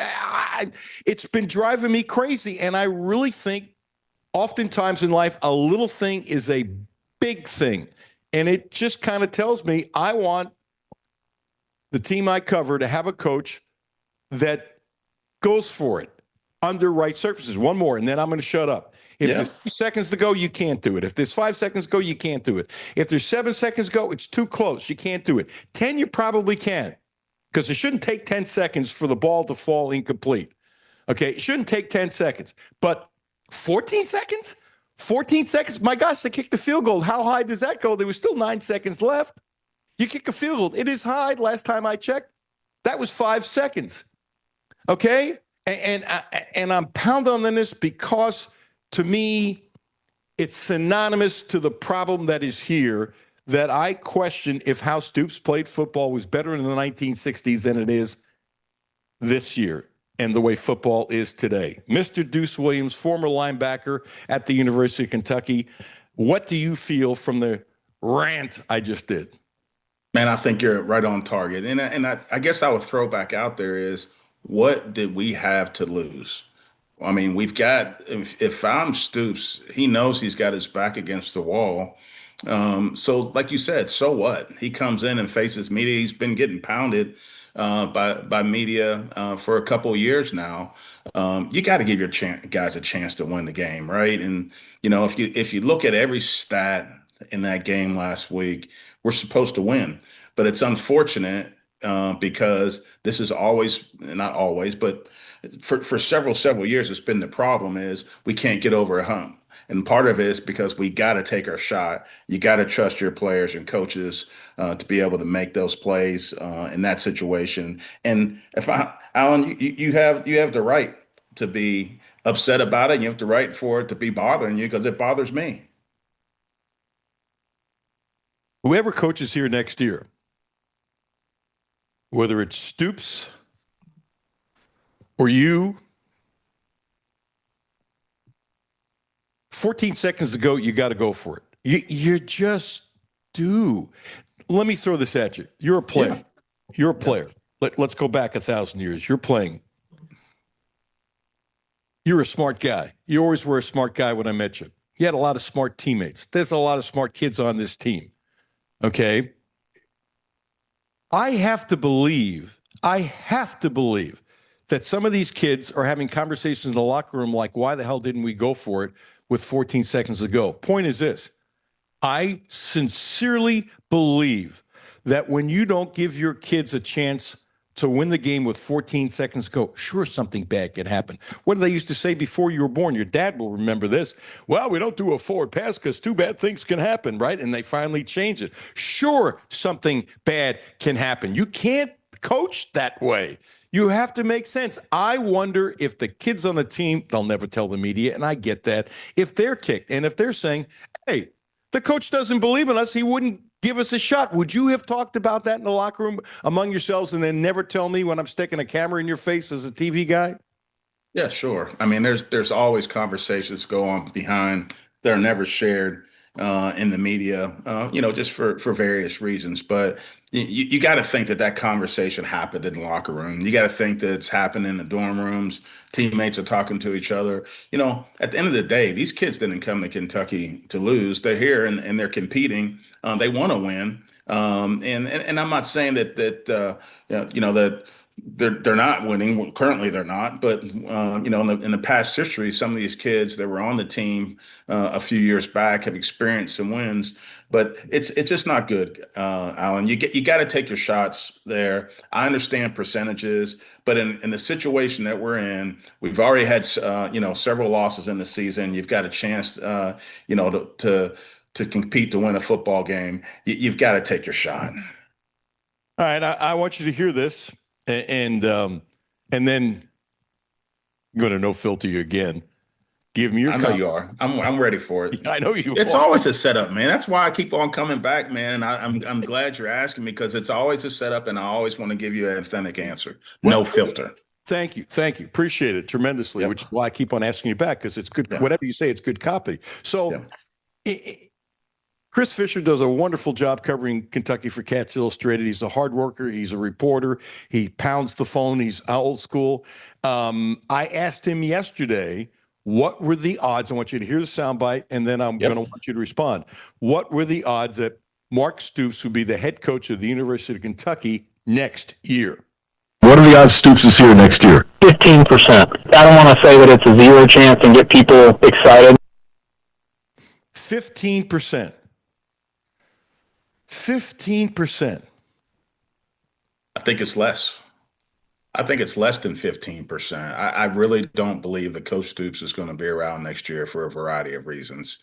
It's been driving me crazy. And I really think oftentimes in life, a little thing is a big thing. And it just kind of tells me I want the team I cover to have a coach that goes for it under right circumstances. One more, and then I'm going to shut up. If there's 2 seconds to go, you can't do it. If there's 5 seconds to go, you can't do it. If there's 7 seconds to go, it's too close. You can't do it. 10, you probably can, because it shouldn't take 10 seconds for the ball to fall incomplete. Okay, it shouldn't take 10 seconds. But 14 seconds? 14 seconds? My gosh, they kicked the field goal. How high does that go? There was still 9 seconds left. You kick a field goal. It is high. Last time I checked, that was 5 seconds. Okay? And I'm pounding on this because, to me, It's synonymous to the problem that is here, that I question if how Stoops played football was better in the 1960s than it is this year and the way football is today. Mr. Deuce Williams, former linebacker at the University of Kentucky, what do you feel from the rant I just did? Man, I think you're right on target. And I guess I would throw back out there is, what did we have to lose? I mean, we've got, if I'm Stoops, he knows he's got his back against the wall. So, like you said, so what? He comes in and faces media. He's been getting pounded by media for a couple of years now. You got to give your guys a chance to win the game, right? And if you look at every stat in that game last week, we're supposed to win, but it's unfortunate because this is always, not always, but for several years, it's been the problem is we can't get over a hump. And part of it is because we got to take our shot. You got to trust your players and coaches to be able to make those plays in that situation. And Alan, you have the right to be upset about it. And you have the right for it to be bothering you, because it bothers me. Whoever coaches here next year, whether it's Stoops or you, 14 seconds to go, you got to go for it. You just do. Let me throw this at you. You're a player. Yeah. You're a player. Let's go back 1,000 years. You're playing. You're a smart guy. You always were a smart guy when I met you. You had a lot of smart teammates. There's a lot of smart kids on this team. Okay? I have to believe that some of these kids are having conversations in the locker room like, why the hell didn't we go for it with 14 seconds to go? Point is this. I sincerely believe that when you don't give your kids a chance to win the game with 14 seconds to go, sure, something bad can happen. What did they used to say before you were born? Your dad will remember this. Well, we don't do a forward pass because too bad things can happen, right? And they finally change it. Sure, something bad can happen. You can't coach that way. You have to make sense. I wonder if the kids on the team, they'll never tell the media, and I get that, if they're ticked and if they're saying, hey, the coach doesn't believe in us, he wouldn't give us a shot. Would you have talked about that in the locker room among yourselves and then never tell me when I'm sticking a camera in your face as a TV guy? Yeah, sure. I mean, there's always conversations go on behind. They're never shared in the media, just for various reasons. But you got to think that conversation happened in the locker room. You got to think that it's happened in the dorm rooms. Teammates are talking to each other. At the end of the day, these kids didn't come to Kentucky to lose. They're here and they're competing. They want to win. And I'm not saying that they're not winning. Well, currently, they're not. But in the past history, some of these kids that were on the team a few years back have experienced some wins. But it's just not good, Alan. You got to take your shots there. I understand percentages, but in the situation that we're in, we've already had several losses in the season. You've got a chance, to compete to win a football game. You've got to take your shot. All right, I want you to hear this. And then I'm going to no filter you again. Give me your. I know you are. I'm ready for it. I know you. It's always a setup, man. That's why I keep on coming back, man. I'm glad you're asking me, because it's always a setup, and I always want to give you an authentic answer. No filter. Thank you. Appreciate it tremendously. Yep. Which is why I keep on asking you back, because it's good. Yeah. Whatever you say, it's good copy. So. Yeah. Chris Fisher does a wonderful job covering Kentucky for Cats Illustrated. He's a hard worker. He's a reporter. He pounds the phone. He's old school. I asked him yesterday, what were the odds? I want you to hear the soundbite, and then I'm going to want you to respond. What were the odds that Mark Stoops would be the head coach of the University of Kentucky next year? What are the odds Stoops is here next year? 15%. I don't want to say that it's a zero chance and get people excited. 15%. 15%. I think it's less. I think it's less than 15%. I really don't believe that Coach Stoops is going to be around next year for a variety of reasons.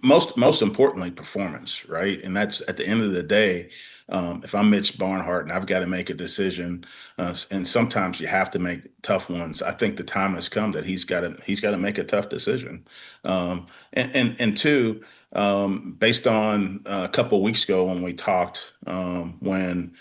Most importantly, performance, right? And that's at the end of the day. If I'm Mitch Barnhart and I've got to make a decision, and sometimes you have to make tough ones. I think the time has come that he's got to make a tough decision. And two, based on a couple of weeks ago when we talked, when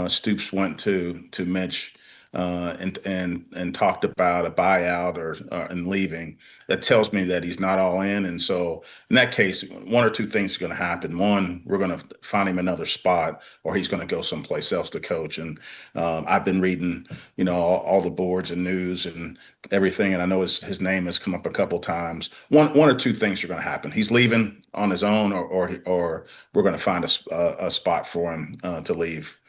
Stoops went to Mitch and talked about a buyout or and leaving, that tells me that he's not all in. And so in that case, one or two things are going to happen. One, we're going to find him another spot, or he's going to go someplace else to coach. And I've been reading, all the boards and news and everything, and I know his name has come up a couple times. One or two things are going to happen. He's leaving on his own, or we're going to find a spot for him to leave.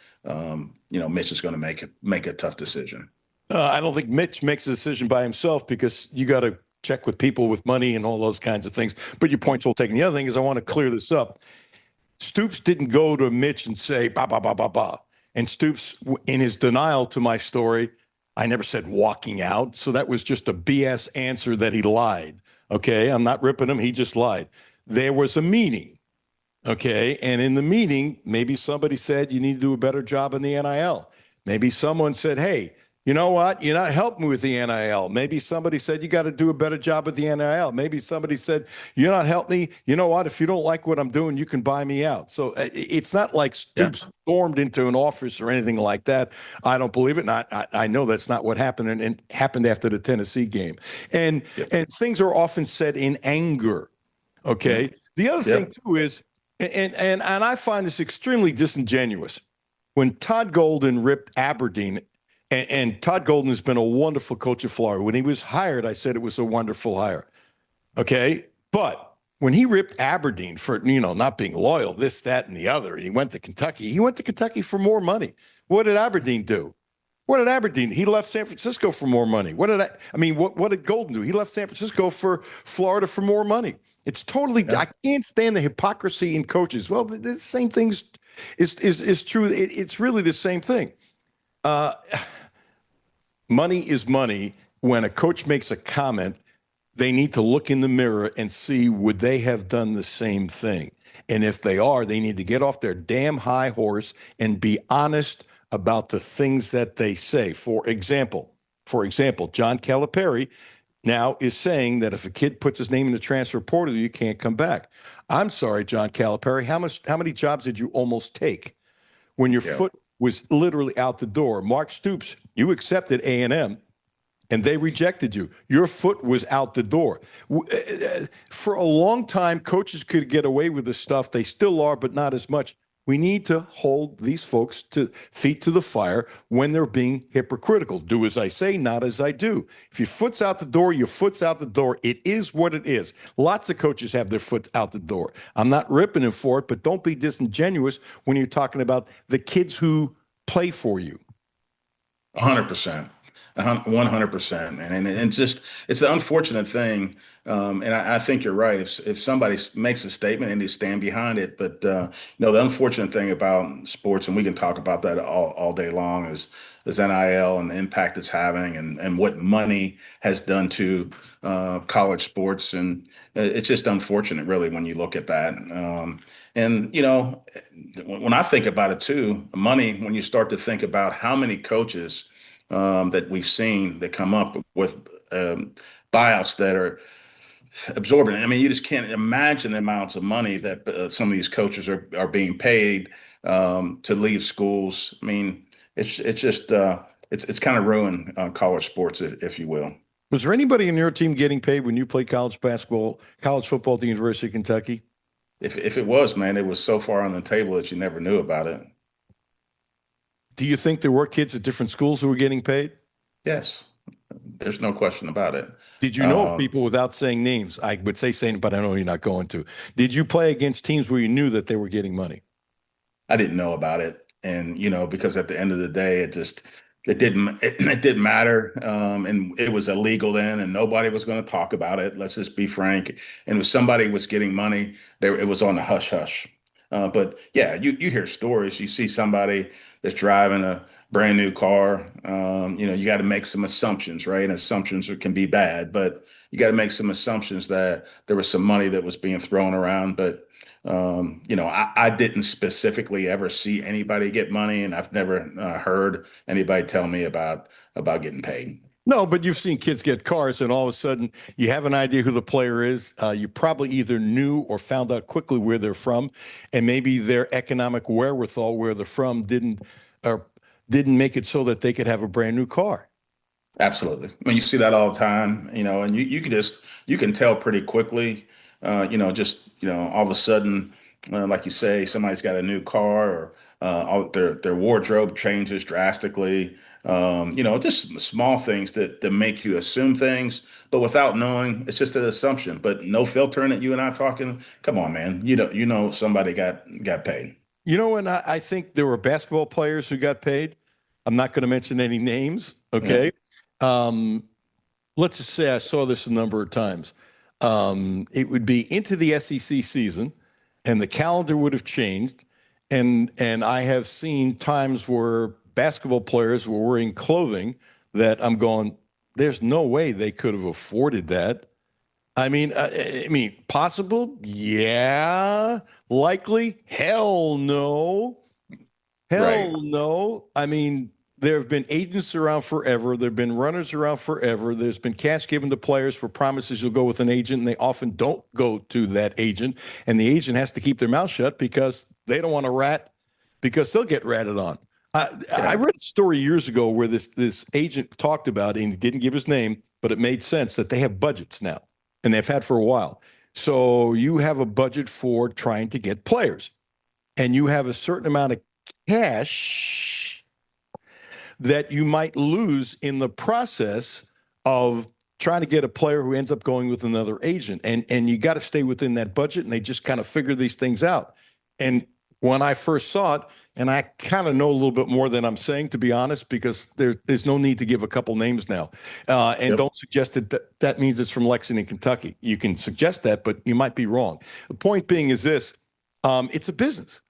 Mitch is going to make a tough decision. I don't think Mitch makes a decision by himself, because you got to check with people with money and all those kinds of things. But your point's well taken. The other thing is, I want to clear this up. Stoops didn't go to Mitch and say, ba, ba, ba, ba, ba. And Stoops, in his denial to my story, I never said walking out. So that was just a BS answer that he lied. Okay. I'm not ripping him. He just lied. There was a meeting. Okay. And in the meeting, maybe somebody said, you need to do a better job in the NIL. Maybe someone said, hey, you know what? You're not helping me with the NIL. Maybe somebody said, you got to do a better job with the NIL. Maybe somebody said, you're not helping me. You know what? If you don't like what I'm doing, you can buy me out. So it's not like Stoops stormed into an office or anything like that. I don't believe it. And I know that's not what happened, and happened after the Tennessee game. And things are often said in anger. Okay. The other thing too is, and I find this extremely disingenuous. When Todd Golden ripped Aberdeen, and Todd Golden has been a wonderful coach of Florida. When he was hired, I said it was a wonderful hire. Okay. But when he ripped Aberdeen for, not being loyal, this, that, and the other, he went to Kentucky. He went to Kentucky for more money. What did Aberdeen do? What did Aberdeen? He left San Francisco for more money. What did Golden do? He left San Francisco for Florida for more money. It's totally, I can't stand the hypocrisy in coaches. Well, the same thing is true. It's really the same thing. Money is money. When a coach makes a comment, they need to look in the mirror and see, would they have done the same thing? And if they are, they need to get off their damn high horse and be honest about the things that they say. For example, John Calipari now is saying that if a kid puts his name in the transfer portal, you can't come back. I'm sorry, John Calipari, how many jobs did you almost take when your foot was literally out the door? Mark Stoops, you accepted A&M, and they rejected you. Your foot was out the door. For a long time, coaches could get away with this stuff. They still are, but not as much. We need to hold these folks feet to the fire when they're being hypocritical. Do as I say, not as I do. If your foot's out the door, your foot's out the door. It is what it is. Lots of coaches have their foot out the door. I'm not ripping them for it, but don't be disingenuous when you're talking about the kids who play for you. 100%. 100%, man. And just, it's an unfortunate thing. And I think you're right. If somebody makes a statement and they stand behind it, but the unfortunate thing about sports, and we can talk about that all day long, is NIL and the impact it's having, and what money has done to college sports. And it's just unfortunate, really, when you look at that. And when I think about it too, money, when you start to think about how many coaches that we've seen that come up with buyouts that are absorbent. I mean, you just can't imagine the amounts of money that some of these coaches are being paid to leave schools. I mean, it's just it's kind of ruined college sports, if you will. Was there anybody in your team getting paid when you played college basketball, college football at the University of Kentucky? If it was, man, it was so far on the table that you never knew about it. Do you think there were kids at different schools who were getting paid? Yes. There's no question about it. Did you know of people, without saying names? I would say, but I know you're not going to. Did you play against teams where you knew that they were getting money? I didn't know about it. And, because at the end of the day, it didn't matter. And it was illegal then, and nobody was going to talk about it. Let's just be frank. And if somebody was getting money, it was on the hush hush. But yeah, you hear stories. You see somebody that's driving a brand new car. You got to make some assumptions, right? And assumptions can be bad, but you got to make some assumptions that there was some money that was being thrown around. But I didn't specifically ever see anybody get money, and I've never heard anybody tell me about getting paid. No, but you've seen kids get cars, and all of a sudden you have an idea who the player is. You probably either knew or found out quickly where they're from, and maybe their economic wherewithal where they're from didn't make it so that they could have a brand new car. Absolutely. I mean, you see that all the time, and you can tell pretty quickly, all of a sudden, like you say, somebody's got a new car or their wardrobe changes drastically. Just small things that make you assume things, but without knowing, it's just an assumption. But no filtering it. You and I talking. Come on, man. Somebody got paid. And I think there were basketball players who got paid. I'm not going to mention any names. Okay. Let's just say I saw this a number of times. It would be into the SEC season, and the calendar would have changed. And I have seen times where basketball players were wearing clothing that I'm going, there's no way they could have afforded that. I mean, possible? Yeah. Likely? Hell no. Hell no. I mean, there have been agents around forever. There have been runners around forever. There's been cash given to players for promises you'll go with an agent, and they often don't go to that agent. And the agent has to keep their mouth shut because they don't want to rat, because they'll get ratted on. I read a story years ago where this agent talked about, and he didn't give his name, but it made sense that they have budgets now, and they've had for a while. So you have a budget for trying to get players, and you have a certain amount of cash that you might lose in the process of trying to get a player who ends up going with another agent. And you got to stay within that budget, and they just kind of figure these things out. And when I first saw it, and I kind of know a little bit more than I'm saying, to be honest, because there's no need to give a couple names now. Don't suggest that means it's from Lexington, Kentucky. You can suggest that, but you might be wrong. The point being is this, it's a business.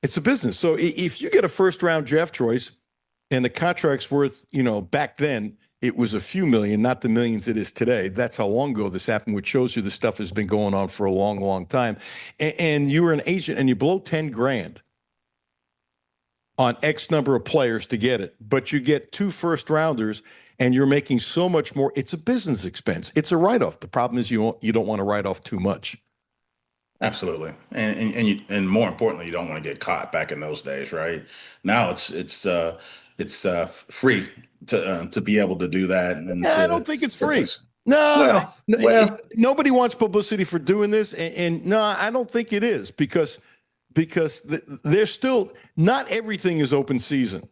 It's a business. So if you get a first-round draft choice and the contract's worth, back then, it was a few million, not the millions it is today. That's how long ago this happened, which shows you the stuff has been going on for a long, long time. And you were an agent and you blow 10 grand on X number of players to get it, but you get 2 first rounders and you're making so much more. It's a business expense. It's a write-off. The problem is you don't want to write off too much. Absolutely, and more importantly, you don't want to get caught. Back in those days, right? Now it's free to be able to do that. And I don't think it's free. No, nobody wants publicity for doing this, and no, I don't think it is because there's still not everything is open season.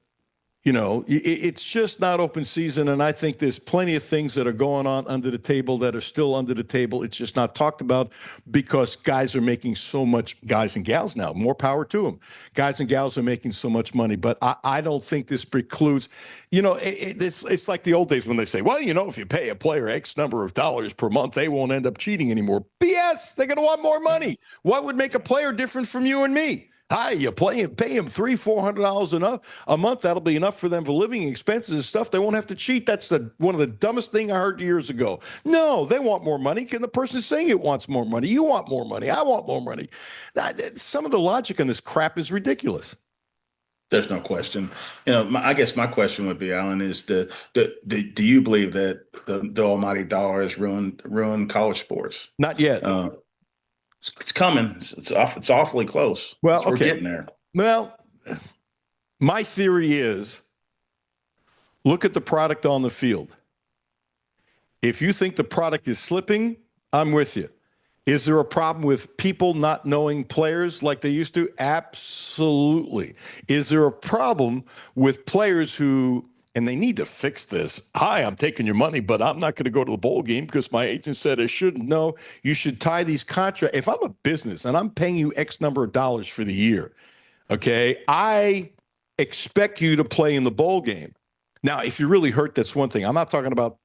It's just not open season, and I think there's plenty of things that are going on under the table that are still under the table. It's just not talked about because guys are making so much, guys and gals now, more power to them. Guys and gals are making so much money, but I don't think this precludes, it's like the old days when they say, well, if you pay a player X number of dollars per month, they won't end up cheating anymore. BS, they're going to want more money. What would make a player different from you and me? Hi, you pay him $300-400 a month. That'll be enough for them for living expenses and stuff. They won't have to cheat. That's one of the dumbest thing I heard years ago. No, they want more money. And the person saying it wants more money. You want more money. I want more money. Some of the logic in this crap is ridiculous. There's no question. I guess my question would be, Alan, is do you believe that the almighty dollar has ruined college sports? Not yet. It's coming. It's awfully close. Well, we're getting there. Well, my theory is look at the product on the field. If you think the product is slipping, I'm with you. Is there a problem with people not knowing players like they used to? Absolutely. Is there a problem with players who, and they need to fix this. Hi, I'm taking your money, but I'm not going to go to the bowl game because my agent said I shouldn't. No, you should tie these contracts. If I'm a business and I'm paying you X number of dollars for the year, okay, I expect you to play in the bowl game. Now, if you're really hurt, that's one thing. I'm not talking about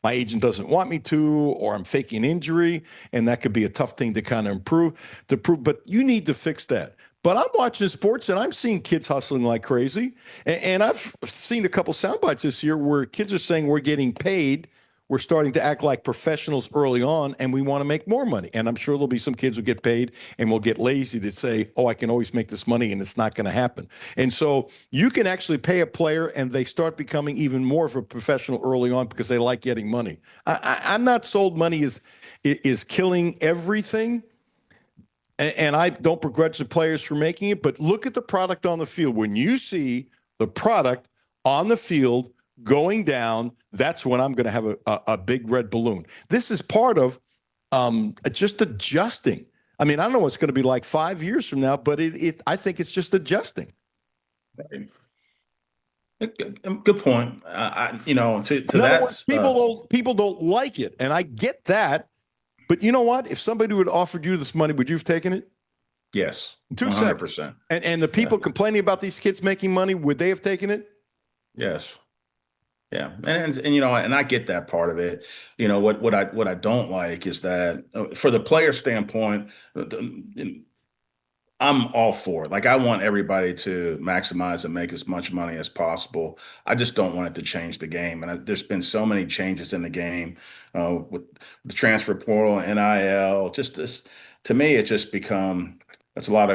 my agent doesn't want me to, or I'm faking injury, and that could be a tough thing to kind of prove. But you need to fix that. But I'm watching sports and I'm seeing kids hustling like crazy. And I've seen a couple sound bites this year where kids are saying we're getting paid. We're starting to act like professionals early on and we want to make more money. And I'm sure there'll be some kids who get paid and will get lazy to say, oh, I can always make this money and it's not going to happen. And so you can actually pay a player and they start becoming even more of a professional early on because they like getting money. I'm not sold money is killing everything. And I don't begrudge the players for making it, but look at the product on the field. When you see the product on the field going down, that's when I'm going to have a big red balloon. This is part of just adjusting. I mean, I don't know what's going to be like 5 years from now, but I think it's just adjusting. Right. Good point. To In other that, words, people don't like it, and I get that. But you know what? If somebody would have offered you this money, would you have taken it? yes, 200%. And the people complaining about these kids making money, would they have taken it? Yes. Yeah, and I get that part of it. What I don't like is that for the player standpoint, I'm all for it. Like I want everybody to maximize and make as much money as possible. I just don't want it to change the game. And there's been so many changes in the game with the transfer portal, NIL. Just this, to me, it's just become it's a lot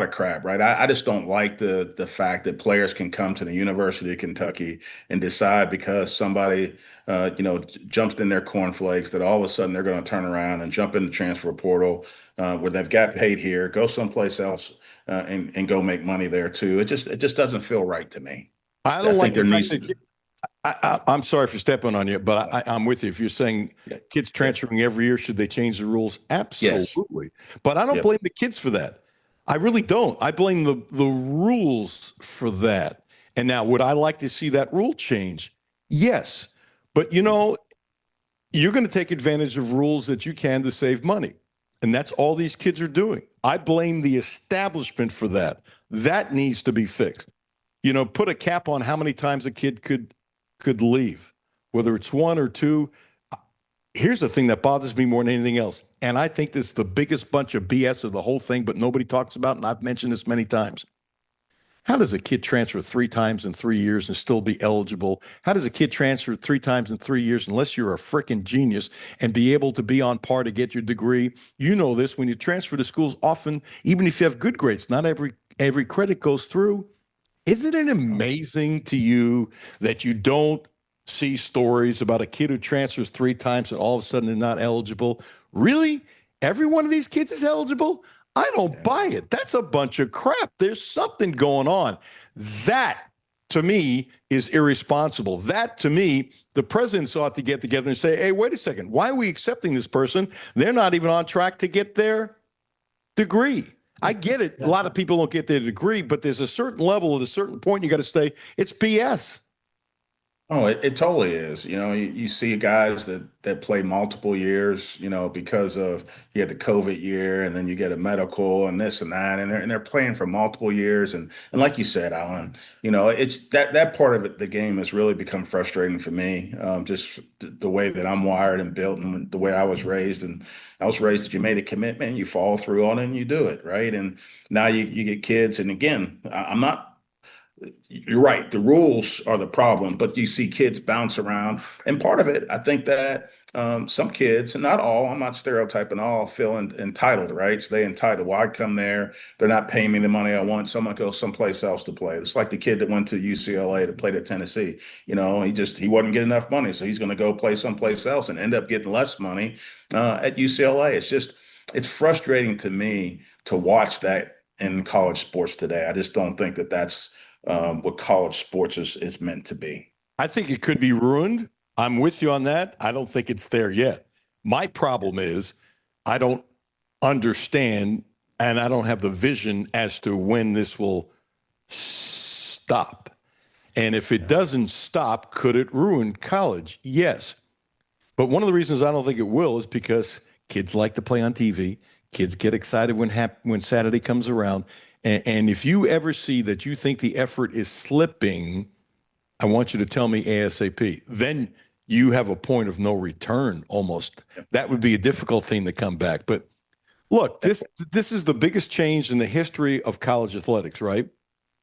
of crap, right? I just don't like the fact that players can come to the University of Kentucky and decide because somebody jumps in their cornflakes that all of a sudden they're going to turn around and jump in the transfer portal where they've got paid here, go someplace else and go make money there too. It just doesn't feel right to me. I don't like think there the needs fact to. that I'm sorry for stepping on you, but I'm with you. If you're saying kids transferring every year, should they change the rules? Absolutely. But I don't blame the kids for that. I really don't. I blame the rules for that. And now, would I like to see that rule change? Yes. But, you're going to take advantage of rules that you can to save money. And that's all these kids are doing. I blame the establishment for that. That needs to be fixed. Put a cap on how many times a kid could leave, whether it's one or two. Here's the thing that bothers me more than anything else. And I think this is the biggest bunch of BS of the whole thing, but nobody talks about, and I've mentioned this many times. How does a kid transfer 3 times in 3 years and still be eligible? How does a kid transfer 3 times in 3 years unless you're a freaking genius and be able to be on par to get your degree? You know this, when you transfer to schools, often, even if you have good grades, not every credit goes through. Isn't it amazing to you that you don't see stories about a kid who transfers 3 times and all of a sudden they're not eligible? Really? Every one of these kids is eligible? I don't buy it. That's a bunch of crap. There's something going on. That, to me, is irresponsible. That, to me, the presidents ought to get together and say, hey, wait a second. Why are we accepting this person? They're not even on track to get their degree. I get it. A lot of people don't get their degree, but there's a certain level at a certain point you got to say it's BS. Oh, it totally is. You see guys that play multiple years, because of you had the COVID year and then you get a medical and this and that, and they're playing for multiple years. And like you said, Alan, it's that part of it, the game has really become frustrating for me. Just the way that I'm wired and built and the way I was raised. And I was raised that you made a commitment, you follow through on it and you do it, right? And now you get kids, and again, I'm not. You're right. The rules are the problem, but you see kids bounce around. And part of it, I think that some kids, and not all, I'm not stereotyping all, feel entitled, right? So they entitled. Well, I come there, they're not paying me the money I want, so I'm going to go someplace else to play. It's like the kid that went to UCLA to play at Tennessee. He wasn't getting enough money, so he's going to go play someplace else and end up getting less money at UCLA. It's frustrating to me to watch that in college sports today. I just don't think that that's what college sports is meant to be. I think it could be ruined. I'm with you on that. I don't think it's there yet. My problem is I don't understand and I don't have the vision as to when this will stop. And if it doesn't stop, could it ruin college? Yes. But one of the reasons I don't think it will is because kids like to play on TV. Kids get excited when Saturday comes around. And if you ever see that you think the effort is slipping, I want you to tell me ASAP. Then you have a point of no return almost. That would be a difficult thing to come back. But Look, this is the biggest change in the history of college athletics, right?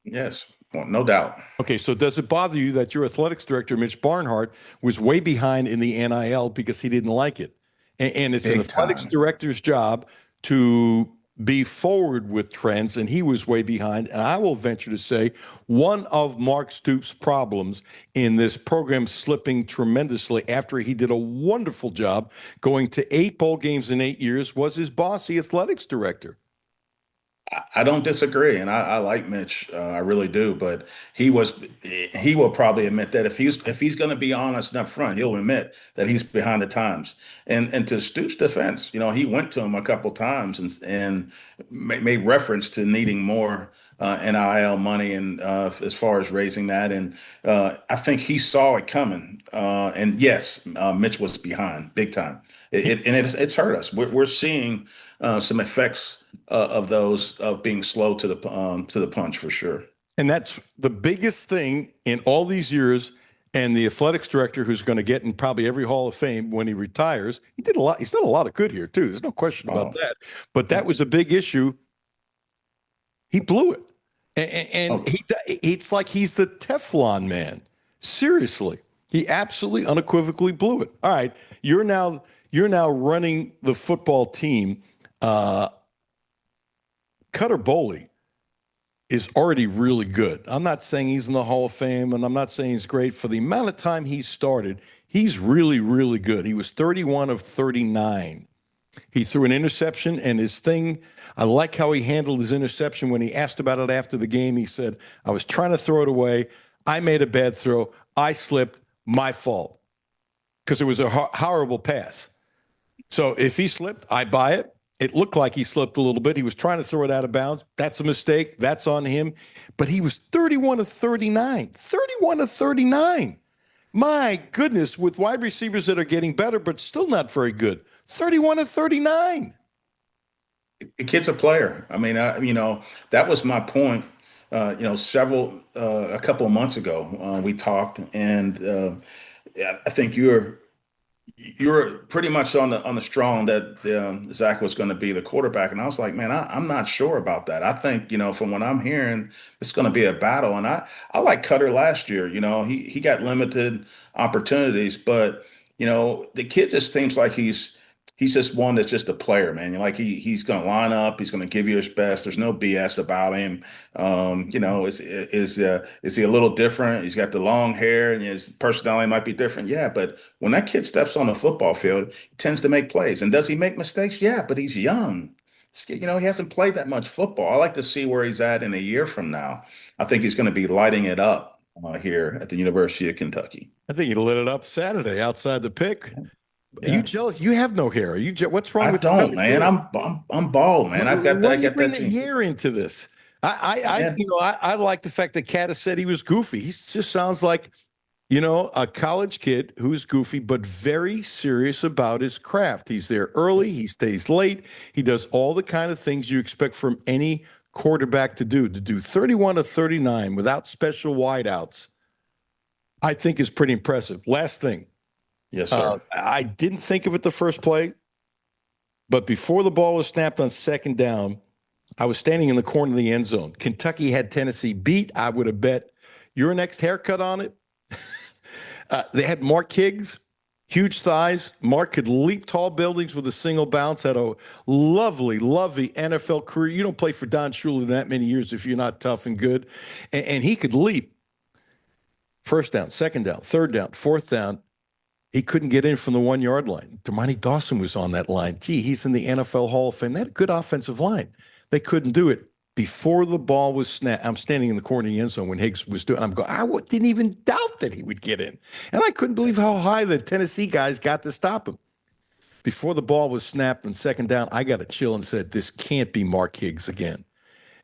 Yes, well, no doubt. Okay, so does it bother you that your athletics director, Mitch Barnhart, was way behind in the NIL because he didn't like it? And it's an Big athletics time. director's job to be forward with trends, and he was way behind. And I will venture to say one of Mark Stoops' problems in this program slipping tremendously after he did a wonderful job going to 8 bowl games in 8 years was his boss, the athletics director. I don't disagree, and I like Mitch. I really do. But he will probably admit that if he's going to be honest and up front, he'll admit that he's behind the times. And to Stoops' defense, he went to him a couple times and made reference to needing more NIL money and as far as raising that. And I think he saw it coming. And yes, Mitch was behind big time. It's hurt us. We're seeing some effects of those of being slow to the punch for sure. And that's the biggest thing in all these years. And the athletics director, who's going to get in probably every Hall of Fame when he retires, he did a lot. He's done a lot of good here too. There's no question about that. But that was a big issue. He blew it, and it's like he's the Teflon man. Seriously, he absolutely unequivocally blew it. All right, you're now running the football team. Cutter Boley is already really good. I'm not saying he's in the Hall of Fame, and I'm not saying he's great. For the amount of time he started, he's really, really good. He was 31 of 39. He threw an interception, and his thing, I like how he handled his interception. When he asked about it after the game, he said, I was trying to throw it away. I made a bad throw. I slipped. My fault. Because it was a horrible pass. So if he slipped, I buy it. It looked like he slipped a little bit. He was trying to throw it out of bounds. That's a mistake. That's on him. But he was 31 of 39. 31 of 39. My goodness, with wide receivers that are getting better, but still not very good. 31 of 39. The kid's a player. I mean, that was my point. A couple of months ago, we talked, and I think you're pretty much on the strong that Zach was going to be the quarterback, and I was like, man, I'm not sure about that. I think from what I'm hearing, it's going to be a battle, and I like Cutler last year. He got limited opportunities, but the kid just seems like he's just one that's just a player, man. Like he's going to line up, he's going to give you his best. There's no BS about him. Is he a little different? He's got the long hair and his personality might be different. Yeah, but when that kid steps on the football field, he tends to make plays. And does he make mistakes? Yeah, but he's young. He hasn't played that much football. I like to see where he's at in a year from now. I think he's going to be lighting it up here at the University of Kentucky. I think he lit it up Saturday outside the pick. Are you jealous? You have no hair. Are you? What's wrong with you? I don't, man. I'm bald, man. I've got that. Why do you bring the hair into this? I like the fact that Caddis said he was goofy. He just sounds like, a college kid who's goofy but very serious about his craft. He's there early. He stays late. He does all the kind of things you expect from any quarterback to do. To do 31 of 39 without special wideouts, I think is pretty impressive. Last thing. Yes, sir. I didn't think of it the first play, but before the ball was snapped on second down, I was standing in the corner of the end zone. Kentucky had Tennessee beat. I would have bet your next haircut on it. They had Mark Higgs, huge thighs. Mark could leap tall buildings with a single bounce, had a lovely, lovely NFL career. You don't play for Don Shula that many years if you're not tough and good. And he could leap. First down, second down, third down, fourth down. He couldn't get in from the 1 yard line. Damani Dawson was on that line. Gee, he's in the NFL Hall of Fame. They had a good offensive line. They couldn't do it. Before the ball was snapped, I'm standing in the corner of the end zone when Higgs was doing it. I'm going, I didn't even doubt that he would get in. And I couldn't believe how high the Tennessee guys got to stop him. Before the ball was snapped and second down, I got a chill and said, this can't be Mark Higgs again.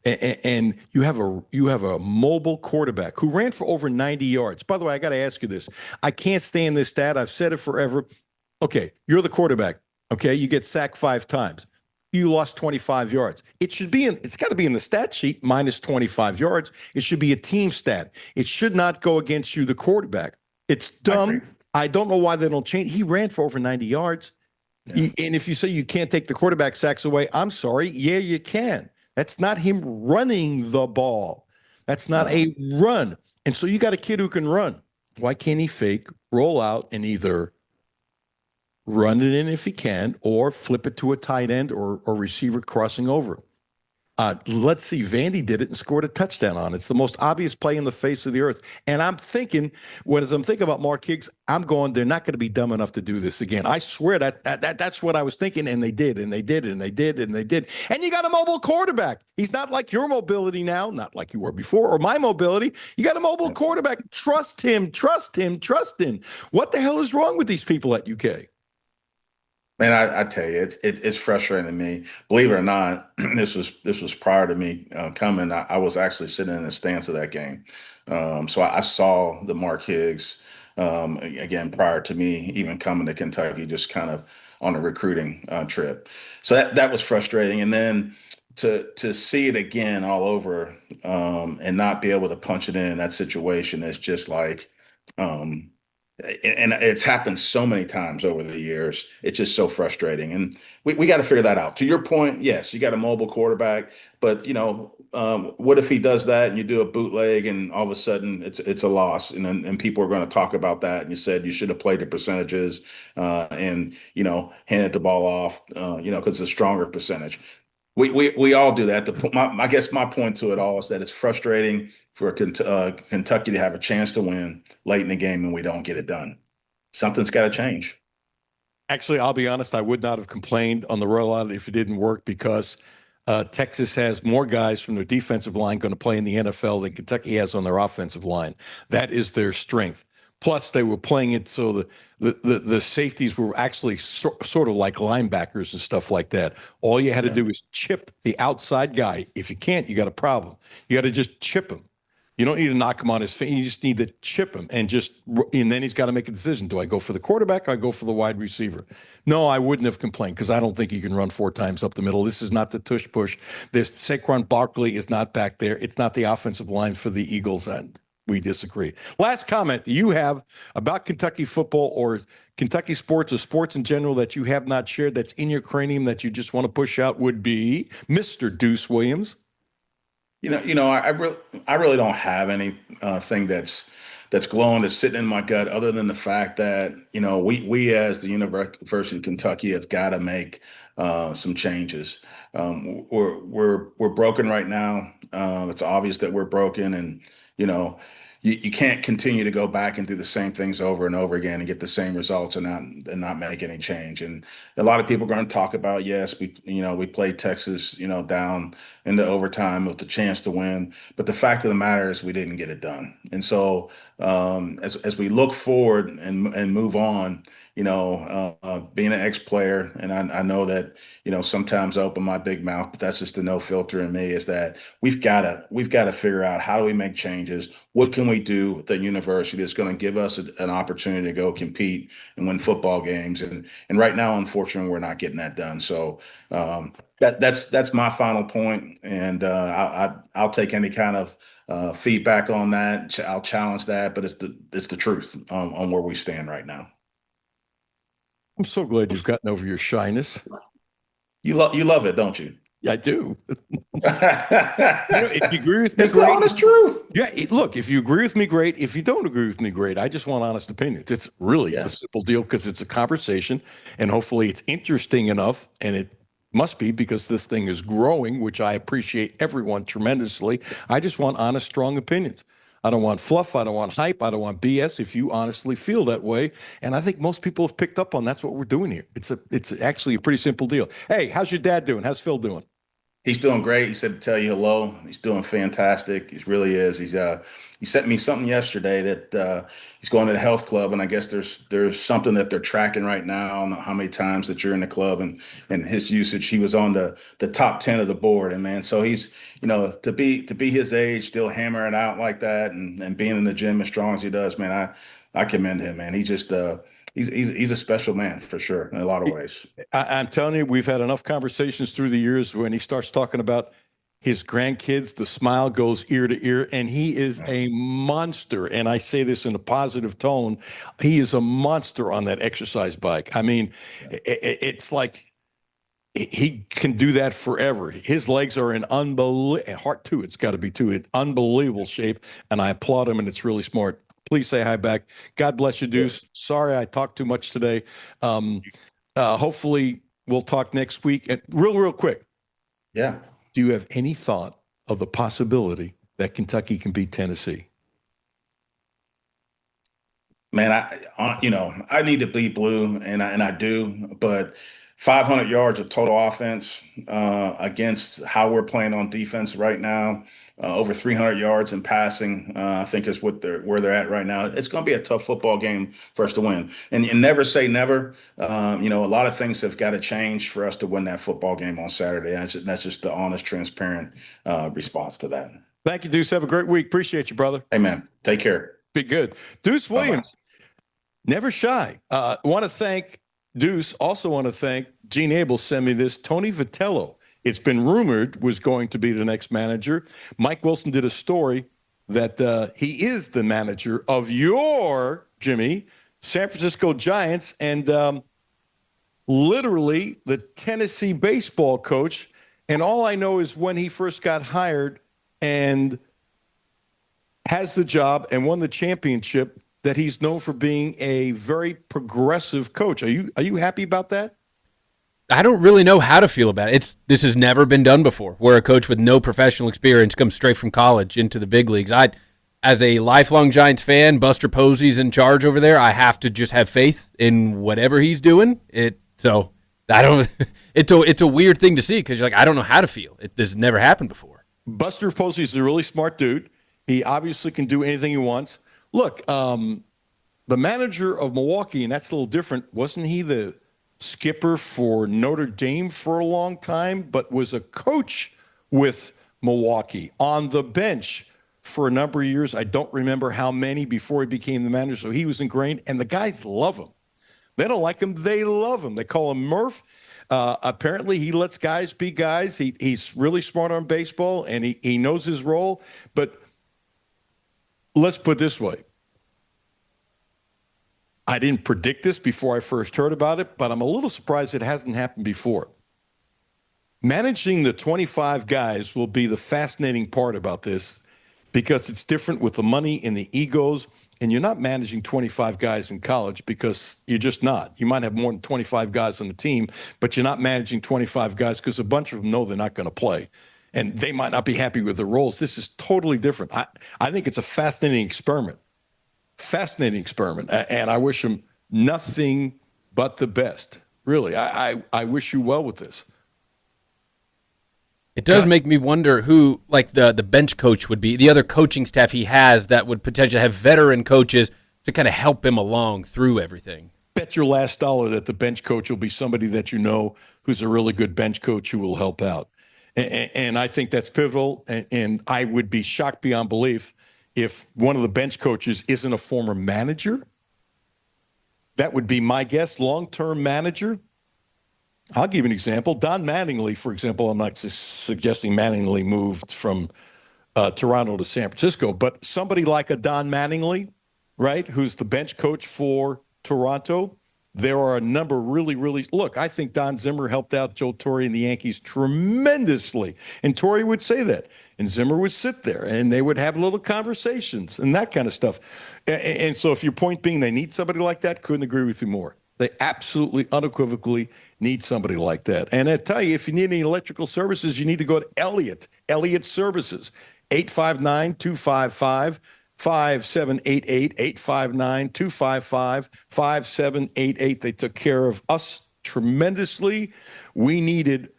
And you have a mobile quarterback who ran for over 90 yards. By the way, I got to ask you this. I can't stand this stat. I've said it forever. Okay, you're the quarterback. Okay, you get sacked 5 times. You lost 25 yards. It's got to be in the stat sheet, minus 25 yards. It should be a team stat. It should not go against you, the quarterback. It's dumb. I don't know why they don't change. He ran for over 90 yards. And if you say you can't take the quarterback sacks away, I'm sorry. Yeah, you can. That's not him running the ball. That's not a run. And so you got a kid who can run. Why can't he fake, roll out, and either run it in if he can, or flip it to a tight end or receiver crossing over? Let's see. Vandy did it and scored a touchdown on it. It's the most obvious play in the face of the earth. And I'm thinking, as I'm thinking about Mark Higgs, I'm going, they're not going to be dumb enough to do this again. I swear that's what I was thinking. And they did, and they did, and they did, and they did. And you got a mobile quarterback. He's not like your mobility now, not like you were before, or my mobility. You got a mobile quarterback. Trust him, trust him, trust him. What the hell is wrong with these people at UK? Man, I tell you, it's frustrating to me. Believe it or not, this was prior to me coming. I was actually sitting in the stands of that game, so I saw the Mark Higgs again prior to me even coming to Kentucky, just kind of on a recruiting trip. So that was frustrating, and then to see it again all over and not be able to punch it in that situation is just like. And it's happened so many times over the years. It's just so frustrating. And we got to figure that out. To your point, yes, you got a mobile quarterback, but what if he does that and you do a bootleg and all of a sudden it's a loss and people are going to talk about that and you said you should have played the percentages and handed the ball off because it's a stronger percentage. We all do that. I guess my point to it all is that it's frustrating for Kentucky to have a chance to win late in the game and we don't get it done. Something's got to change. Actually, I'll be honest, I would not have complained on the rollout if it didn't work because Texas has more guys from their defensive line going to play in the NFL than Kentucky has on their offensive line. That is their strength. Plus, they were playing it so the safeties were actually sort of like linebackers and stuff like that. All you had to do is chip the outside guy. If you can't, you got a problem. You got to just chip him. You don't need to knock him on his face. You just need to chip him and then he's got to make a decision. Do I go for the quarterback or I go for the wide receiver? No, I wouldn't have complained because I don't think you can run 4 times up the middle. This is not the tush push. This Saquon Barkley is not back there. It's not the offensive line for the Eagles, and we disagree. Last comment you have about Kentucky football or Kentucky sports or sports in general that you have not shared that's in your cranium that you just want to push out would be Mr. Deuce Williams. I really don't have anything that's glowing, that's sitting in my gut, other than the fact that we as the University of Kentucky have got to make some changes. We're broken right now. It's obvious that we're broken, and you can't continue to go back and do the same things over and over again and get the same results and not make any change. And a lot of people are going to talk about, yes, we played Texas, down into overtime with the chance to win. But the fact of the matter is we didn't get it done. And so as we look forward and move on, being an ex-player, and I know that, sometimes I open my big mouth, but that's just the no filter in me, is that we've got to figure out how do we make changes? What can we do at the university that's going to give us an opportunity to go compete and win football games? And right now, unfortunately, we're not getting that done. So that's my final point, and I'll take any kind of feedback on that. I'll challenge that, but it's the truth on where we stand right now. I'm so glad you've gotten over your shyness. You love it, don't you? I do. If you agree with me, it's the honest truth. Yeah, look, if you agree with me, great. If you don't agree with me, great. I just want honest opinions. It's really a simple deal because it's a conversation, and hopefully it's interesting enough, and it must be because this thing is growing, which I appreciate everyone tremendously. I just want honest, strong opinions. I don't want fluff. I don't want hype. I don't want BS. If you honestly feel that way, and I think most people have picked up on that's what we're doing here. It's actually a pretty simple deal. Hey, how's your dad doing? How's Phil doing? He's doing great. He said to tell you hello. He's doing fantastic. He really is. He sent me something yesterday that he's going to the health club, and I guess there's something that they're tracking right now on how many times that you're in the club and his usage. He was on the top 10 of the board, and man, so he's to be his age, still hammering out like that, and being in the gym as strong as he does, man. I commend him, man. He just he's a special man for sure in a lot of ways. I'm telling you, we've had enough conversations through the years when he starts talking about his grandkids, the smile goes ear to ear, and he is a monster. And I say this in a positive tone. He is a monster on that exercise bike. I mean, it's like he can do that forever. His legs are in unbelievable, heart too, it's got to be too, in unbelievable shape. And I applaud him, and it's really smart. Please say hi back. God bless you, Deuce. Sorry I talked too much today. Hopefully we'll talk next week. And real quick. Yeah. Do you have any thought of the possibility that Kentucky can beat Tennessee? Man, I need to beat blue, and I do, but 500 yards of total offense against how we're playing on defense right now, over 300 yards in passing, I think is where they're at right now. It's going to be a tough football game for us to win, and never say never. A lot of things have got to change for us to win that football game on Saturday. That's just the honest, transparent response to that. Thank you, Deuce. Have a great week. Appreciate you, brother. Hey, man. Take care. Be good. Deuce Williams, never shy. Want to thank Deuce. Also want to thank Gene Abel. Send me this. Tony Vitello, it's been rumored, was going to be the next manager. Mike Wilson did a story that he is the manager of your, Jimmy, San Francisco Giants, and literally the Tennessee baseball coach. And all I know is when he first got hired and has the job and won the championship, that he's known for being a very progressive coach. Are you happy about that? I don't really know how to feel about it. This has never been done before, where a coach with no professional experience comes straight from college into the big leagues. As a lifelong Giants fan, Buster Posey's in charge over there. I have to just have faith in whatever he's doing. So I don't. It's a weird thing to see because you're like, I don't know how to feel. This has never happened before. Buster Posey's a really smart dude. He obviously can do anything he wants. Look, the manager of Milwaukee, and that's a little different. Wasn't he the skipper for Notre Dame for a long time, but was a coach with Milwaukee on the bench for a number of years? I don't remember how many before he became the manager. So he was ingrained, and the guys love him. They don't like him. They love him. They call him Murph. Apparently, he lets guys be guys. He's really smart on baseball, and he knows his role. But let's put it this way. I didn't predict this before I first heard about it, but I'm a little surprised it hasn't happened before. Managing the 25 guys will be the fascinating part about this because it's different with the money and the egos, and you're not managing 25 guys in college because you're just not. You might have more than 25 guys on the team, but you're not managing 25 guys because a bunch of them know they're not going to play, and they might not be happy with their roles. This is totally different. I think it's a fascinating experiment. Fascinating experiment, and I wish him nothing but the best. Really, I wish you well with this. It does make me wonder who, like the bench coach would be, the other coaching staff he has that would potentially have veteran coaches to kind of help him along through everything. Bet your last dollar that the bench coach will be somebody that you know who's a really good bench coach who will help out. And I think that's pivotal, and I would be shocked beyond belief if one of the bench coaches isn't a former manager. That would be my guess, long-term manager. I'll give you an example. Don Mattingly, for example, I'm not suggesting Mattingly moved from Toronto to San Francisco, but somebody like a Don Mattingly, right, who's the bench coach for Toronto. There are a number look, I think Don Zimmer helped out Joe Torre and the Yankees tremendously. And Torre would say that. And Zimmer would sit there and they would have little conversations and that kind of stuff. And so if your point being they need somebody like that, couldn't agree with you more. They absolutely, unequivocally need somebody like that. And I tell you, if you need any electrical services, you need to go to Elliott Services, 859-255-5788, 859-255-5788. They took care of us tremendously. We needed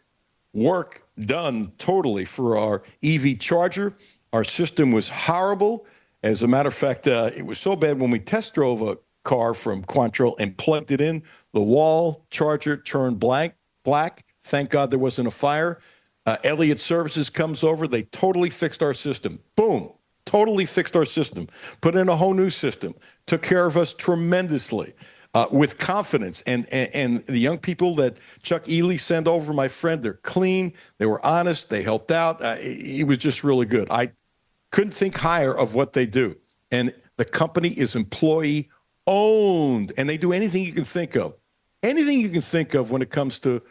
work done totally for our EV charger. Our system was horrible. As a matter of fact, it was so bad when we test drove a car from Quantrill and plugged it in, the wall charger turned black. Thank God there wasn't a fire. Elliott Services comes over. They totally fixed our system. Boom. Totally fixed our system. Put in a whole new system. Took care of us tremendously. with confidence. And the young people that Chuck Ely sent over, my friend, they're clean, they were honest, they helped out. It was just really good. I couldn't think higher of what they do. And the company is employee owned, and they do anything you can think of. Anything you can think of when it comes to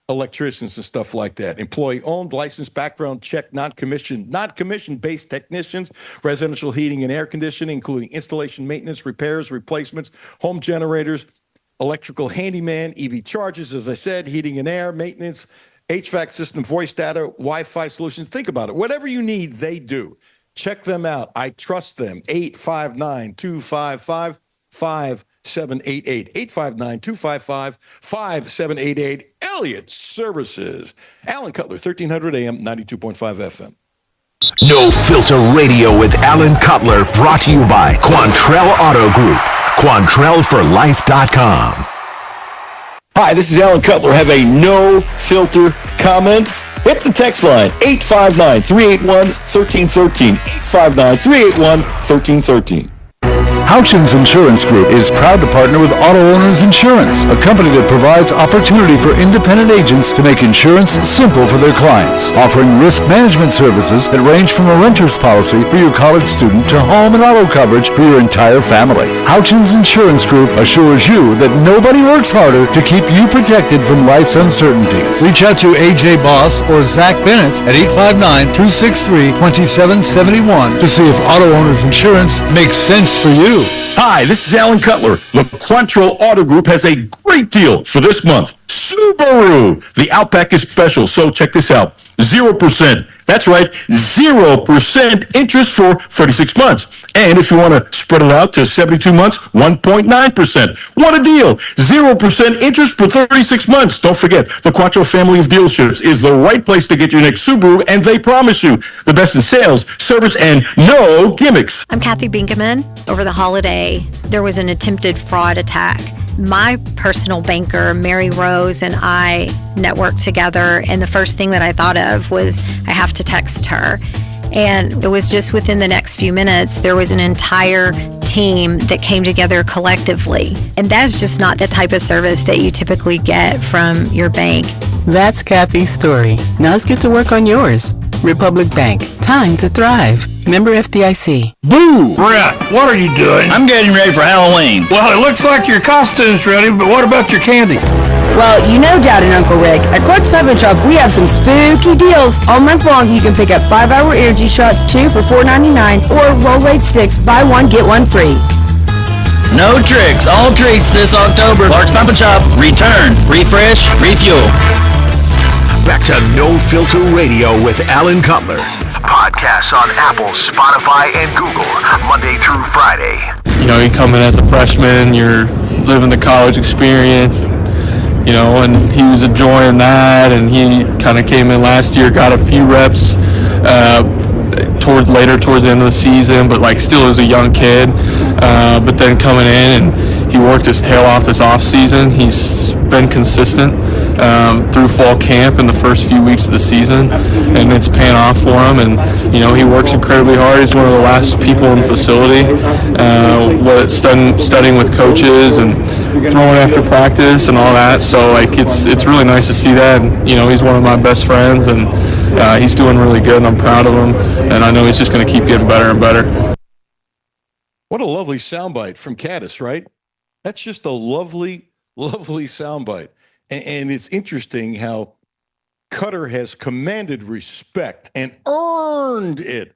electricians and stuff like that. Employee owned, licensed, background check, non-commission based technicians, residential heating and air conditioning, including installation, maintenance, repairs, replacements, home generators, electrical handyman, EV chargers, as I said, heating and air, maintenance, HVAC system, voice data, Wi-Fi solutions. Think about it. Whatever you need, they do. Check them out. I trust them. 859-255-5788. 859-255-5788. Elliott Services. Alan Cutler, 1300 AM, 92.5 FM. No Filter Radio with Alan Cutler, brought to you by Quantrell Auto Group. QuantrellForLife.com. Hi, this is Alan Cutler. Have a no filter comment? Hit the text line, 859-381-1313. 859-381-1313. Houchins Insurance Group is proud to partner with Auto Owners Insurance, a company that provides opportunity for independent agents to make insurance simple for their clients, offering risk management services that range from a renter's policy for your college student to home and auto coverage for your entire family. Houchins Insurance Group assures you that nobody works harder to keep you protected from life's uncertainties. Reach out to AJ Boss or Zach Bennett at 859-263-2771 to see if Auto Owners Insurance makes sense for you. Hi, this is Alan Cutler. The Quantrell Auto Group has a great deal for this month. Subaru. The Outback is special, so check this out. 0%. That's right, 0% interest for 36 months. And if you want to spread it out to 72 months, 1.9%. What a deal. 0% interest for 36 months. Don't forget, the Quantrell family of dealerships is the right place to get your next Subaru, and they promise you the best in sales, service, and no gimmicks. I'm Kathy Binkaman. Over the holiday, there was an attempted fraud attack. My personal banker, Mary Rose, and I networked together, and the first thing that I thought of was I have to text her. And it was just within the next few minutes, there was an entire team that came together collectively. And that's just not the type of service that you typically get from your bank. That's Kathy's story. Now let's get to work on yours. Republic Bank. Time to thrive. Member FDIC. Boo! Brett, what are you doing? I'm getting ready for Halloween. Well, it looks like your costume's ready, but what about your candy? Well, you know Dad and Uncle Rick. At Clark's Pep and Shop, we have some spooky deals. All month long, you can pick up 5-hour energy shots, 2 for $4.99, or Rolade sticks, buy one, get one free. No tricks, all treats this October. Clark's Pump and Shop. Return, refresh, refuel. Back to No Filter Radio with Alan Cutler. Podcasts on Apple, Spotify, and Google, Monday through Friday. You know, you come in as a freshman, you're living the college experience, you know, and he was enjoying that, and he kind of came in last year, got a few reps towards the end of the season, but like still as a young kid, but then coming in and he worked his tail off this off season. He's been consistent through fall camp in the first few weeks of the season, and it's paying off for him. And you know, he works incredibly hard. He's one of the last people in the facility, studying with coaches and throwing after practice and all that. So like it's really nice to see that. And, you know, he's one of my best friends, and he's doing really good, and I'm proud of him. And I know he's just going to keep getting better and better. What a lovely soundbite from Caddis, right? That's just a lovely, lovely soundbite. And it's interesting how Cutter has commanded respect and earned it.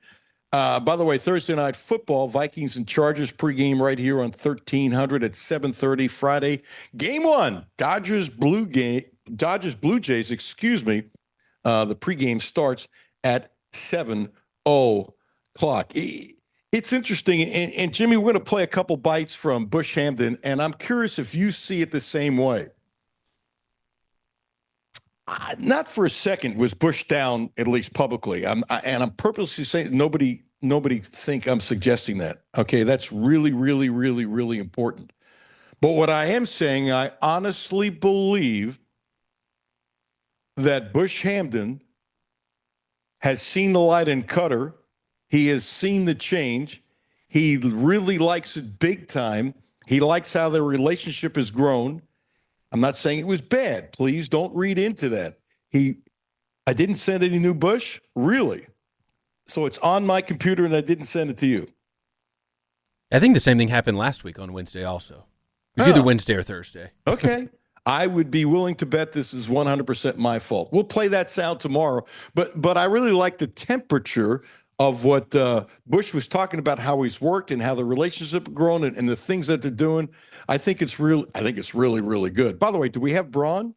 By the way, Thursday Night Football, Vikings and Chargers pregame right here on 1300 at 7:30 Friday. Game 1, Dodgers Blue Jays, the pregame starts at 7:00. It's interesting. And Jimmy, we're going to play a couple bites from Bush Hampton, and I'm curious if you see it the same way. Not for a second was Bush down, at least publicly. I'm purposely saying nobody think I'm suggesting that. Okay, that's really, really, really, really important. But what I am saying, I honestly believe that Bush Hampton has seen the light in Cutter. He has seen the change. He really likes it big time. He likes how their relationship has grown. I'm not saying it was bad. Please don't read into that. I didn't send any new Bush, really. So it's on my computer, and I didn't send it to you. I think the same thing happened last week on Wednesday also. It was either Wednesday or Thursday. Okay. I would be willing to bet this is 100% my fault. We'll play that sound tomorrow. But I really like the temperature of what Bush was talking about, how he's worked and how the relationship grown and the things that they're doing. I think it's really, really good. By the way, do we have Braun?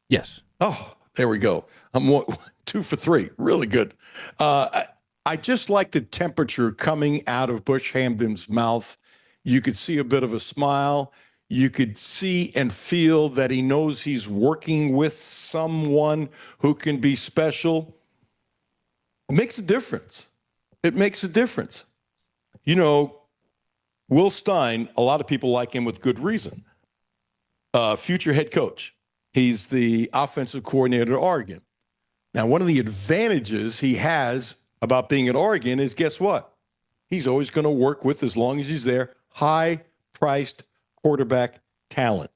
Yes. Oh, there we go. I'm 2 for 3. Really good. I just like the temperature coming out of Bush Hamden's mouth. You could see a bit of a smile. You could see and feel that he knows he's working with someone who can be special. It makes a difference. It makes a difference. You know, Will Stein, a lot of people like him with good reason. Future head coach. He's the offensive coordinator at Oregon. Now, one of the advantages he has about being at Oregon is, guess what? He's always going to work with, as long as he's there, high-priced quarterback talent,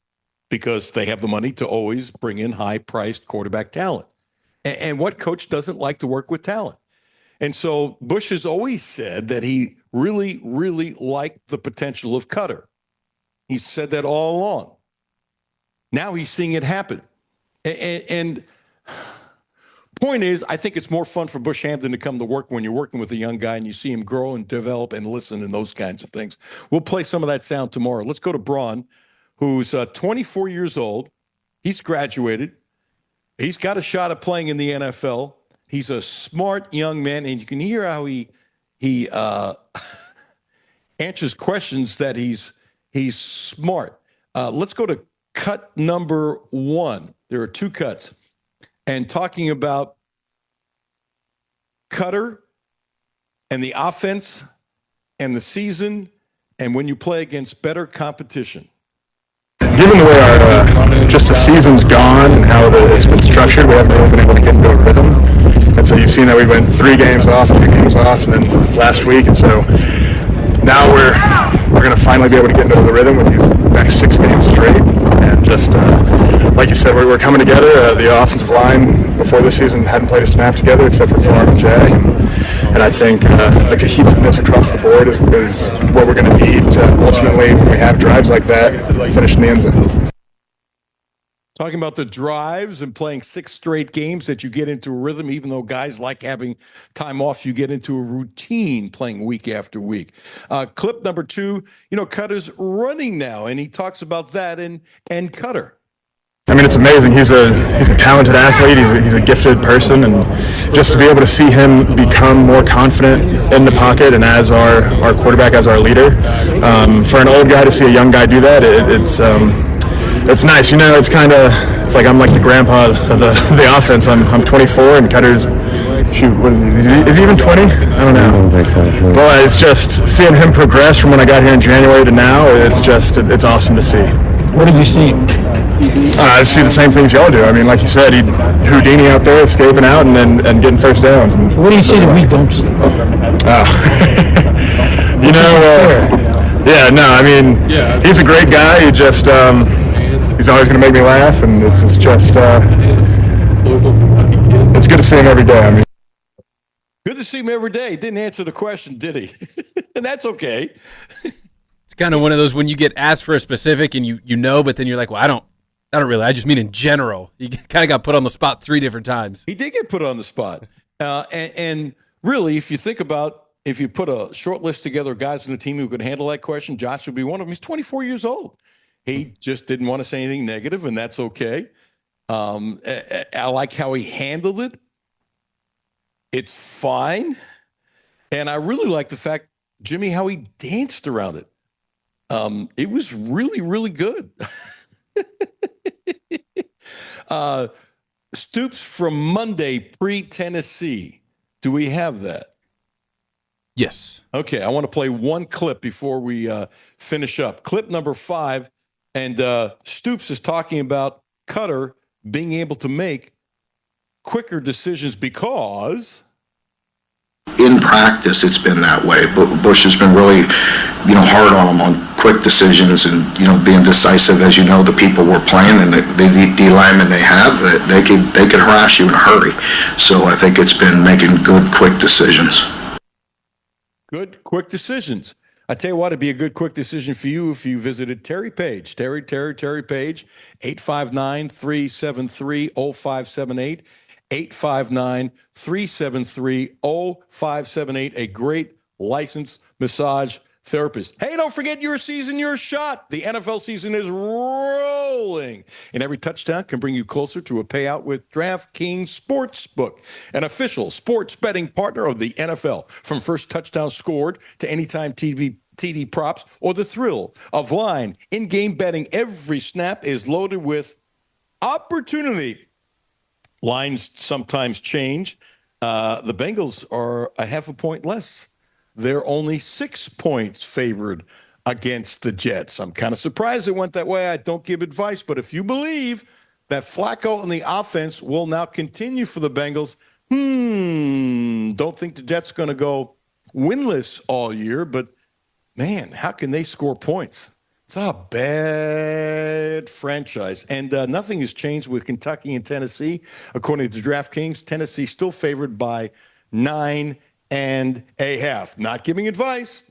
because they have the money to always bring in high-priced quarterback talent. And what coach doesn't like to work with talent? And so Bush has always said that he really, really liked the potential of Cutler. He's said that all along. Now he's seeing it happen. And point is, I think it's more fun for Bush Hamden to come to work when you're working with a young guy and you see him grow and develop and listen and those kinds of things. We'll play some of that sound tomorrow. Let's go to Braun, who's 24 years old. He's graduated. He's got a shot at playing in the NFL. He's a smart young man, and you can hear how he answers questions that he's smart. Let's go to cut number 1. There are 2 cuts. And talking about Cutler and the offense and the season and when you play against better competition. Given the way our just the season's gone and how it's been structured, we haven't really been able to get into a rhythm. And so you've seen that we went 3 games off, 2 games off, and then last week. And so now we're going to finally be able to get into the rhythm with these next 6 games straight. And just like you said, we're coming together. The offensive line before this season hadn't played a snap together except for Farm and Jag. And I think the cohesiveness across the board is what we're going to need to ultimately, when we have drives like that, finish in the end zone. Talking about the drives and playing 6 straight games that you get into a rhythm, even though guys like having time off, you get into a routine playing week after week. Clip number 2, Cutler's running now, and he talks about that and Cutler. I mean, it's amazing. He's a talented athlete. He's a gifted person, and just to be able to see him become more confident in the pocket and as our quarterback, as our leader, for an old guy to see a young guy do that, it's nice. It's like I'm like the grandpa of the offense. I'm 24 and Cutler's, what is he even 20? I don't know. I don't think so. But it's just seeing him progress from when I got here in January to now. It's awesome to see. What did you see? I see the same things y'all do. I mean, like you said, Houdini out there escaping out and getting first downs. What do you see that we don't see? He's a great guy. He just he's always going to make me laugh, and it's good to see him every day. I mean, good to see him every day. Didn't answer the question, did he? And that's okay. It's kind of one of those when you get asked for a specific and you know, but then you're like, well, I don't really. I just mean in general. He kind of got put on the spot 3 different times. He did get put on the spot. And really, if you put a short list together of guys on the team who could handle that question, Josh would be one of them. He's 24 years old. He just didn't want to say anything negative, and that's okay. I like how he handled it. It's fine. And I really like the fact, Jimmy, how he danced around it. It was really, really good. Stoops from Monday pre-Tennessee. Do we have that? Yes. Okay, I want to play one clip before we finish up. Clip number 5, and Stoops is talking about Cutler being able to make quicker decisions because In practice, it's been that way. But Bush has been really, hard on him on quick decisions and, being decisive. As you know, the people we're playing and the D linemen they have, they could harass you in a hurry. So I think it's been making good, quick decisions. Good, quick decisions. I tell you what, it'd be a good, quick decision for you if you visited Terry Page. Terry Page, 859-373-0578. 859-373-0578. A great licensed massage therapist. Hey, don't forget your season, your shot. The NFL season is rolling, and every touchdown can bring you closer to a payout with DraftKings Sportsbook, an official sports betting partner of the NFL. From first touchdown scored to anytime TD props or the thrill of line in-game betting, every snap is loaded with opportunity. Lines sometimes change. The Bengals are a half a point less. They're only 6 points favored against the Jets. I'm kind of surprised it went that way. I don't give advice, but if you believe that Flacco and the offense will now continue for the Bengals, don't think the Jets going to go winless all year, but man, how can they score points? It's a bad franchise. And nothing has changed with Kentucky and Tennessee. According to DraftKings, Tennessee still favored by 9.5. Not giving advice.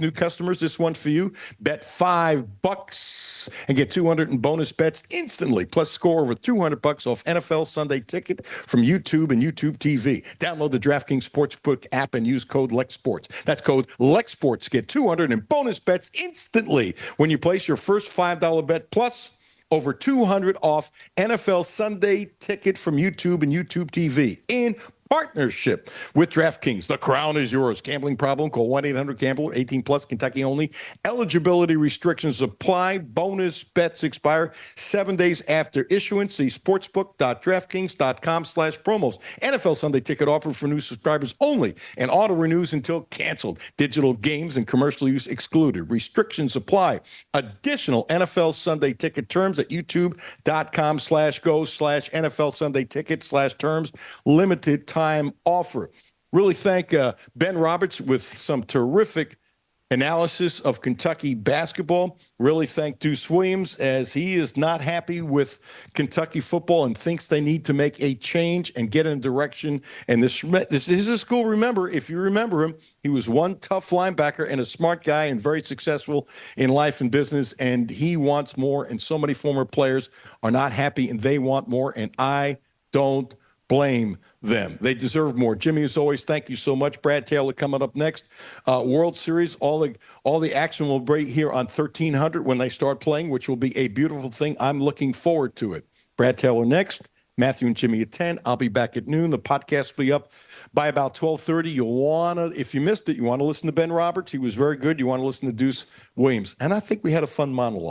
New customers, this one for you. Bet $5 and get 200 in bonus bets instantly. Plus score over $200 off NFL Sunday Ticket from YouTube and YouTube TV. Download the DraftKings Sportsbook app and use code LEXSports. That's code LEXSports. Get 200 in bonus bets instantly when you place your first $5 bet plus over 200 off NFL Sunday Ticket from YouTube and YouTube TV in partnership with DraftKings. The crown is yours. Gambling problem? Call 1-800-GAMBLER. 18 plus, Kentucky only. Eligibility restrictions apply. Bonus bets expire 7 days after issuance. See sportsbook.draftkings.com/promos. NFL Sunday Ticket offer for new subscribers only and auto renews until canceled. Digital games and commercial use excluded. Restrictions apply. Additional NFL Sunday Ticket terms at youtube.com/go/NFL Sunday Ticket/terms. Limited time offer. Really thank Ben Roberts with some terrific analysis of Kentucky basketball. Really thank Deuce Williams as he is not happy with Kentucky football and thinks they need to make a change and get in a direction. And this is a school, remember, if you remember him, he was one tough linebacker and a smart guy and very successful in life and business, and he wants more, and so many former players are not happy and they want more, and I don't blame them. They deserve more. Jimmy, as always, thank you so much. Brad Taylor coming up next. World Series, all the action will be here on 1300 when they start playing, which will be a beautiful thing. I'm looking forward to it. Brad Taylor next. Matthew and Jimmy at 10. I'll be back at noon. The podcast will be up by about 12:30. You'll want to, if you missed it, you want to listen to Ben Roberts. He was very good. You want to listen to Deuce Williams. And I think we had a fun monologue.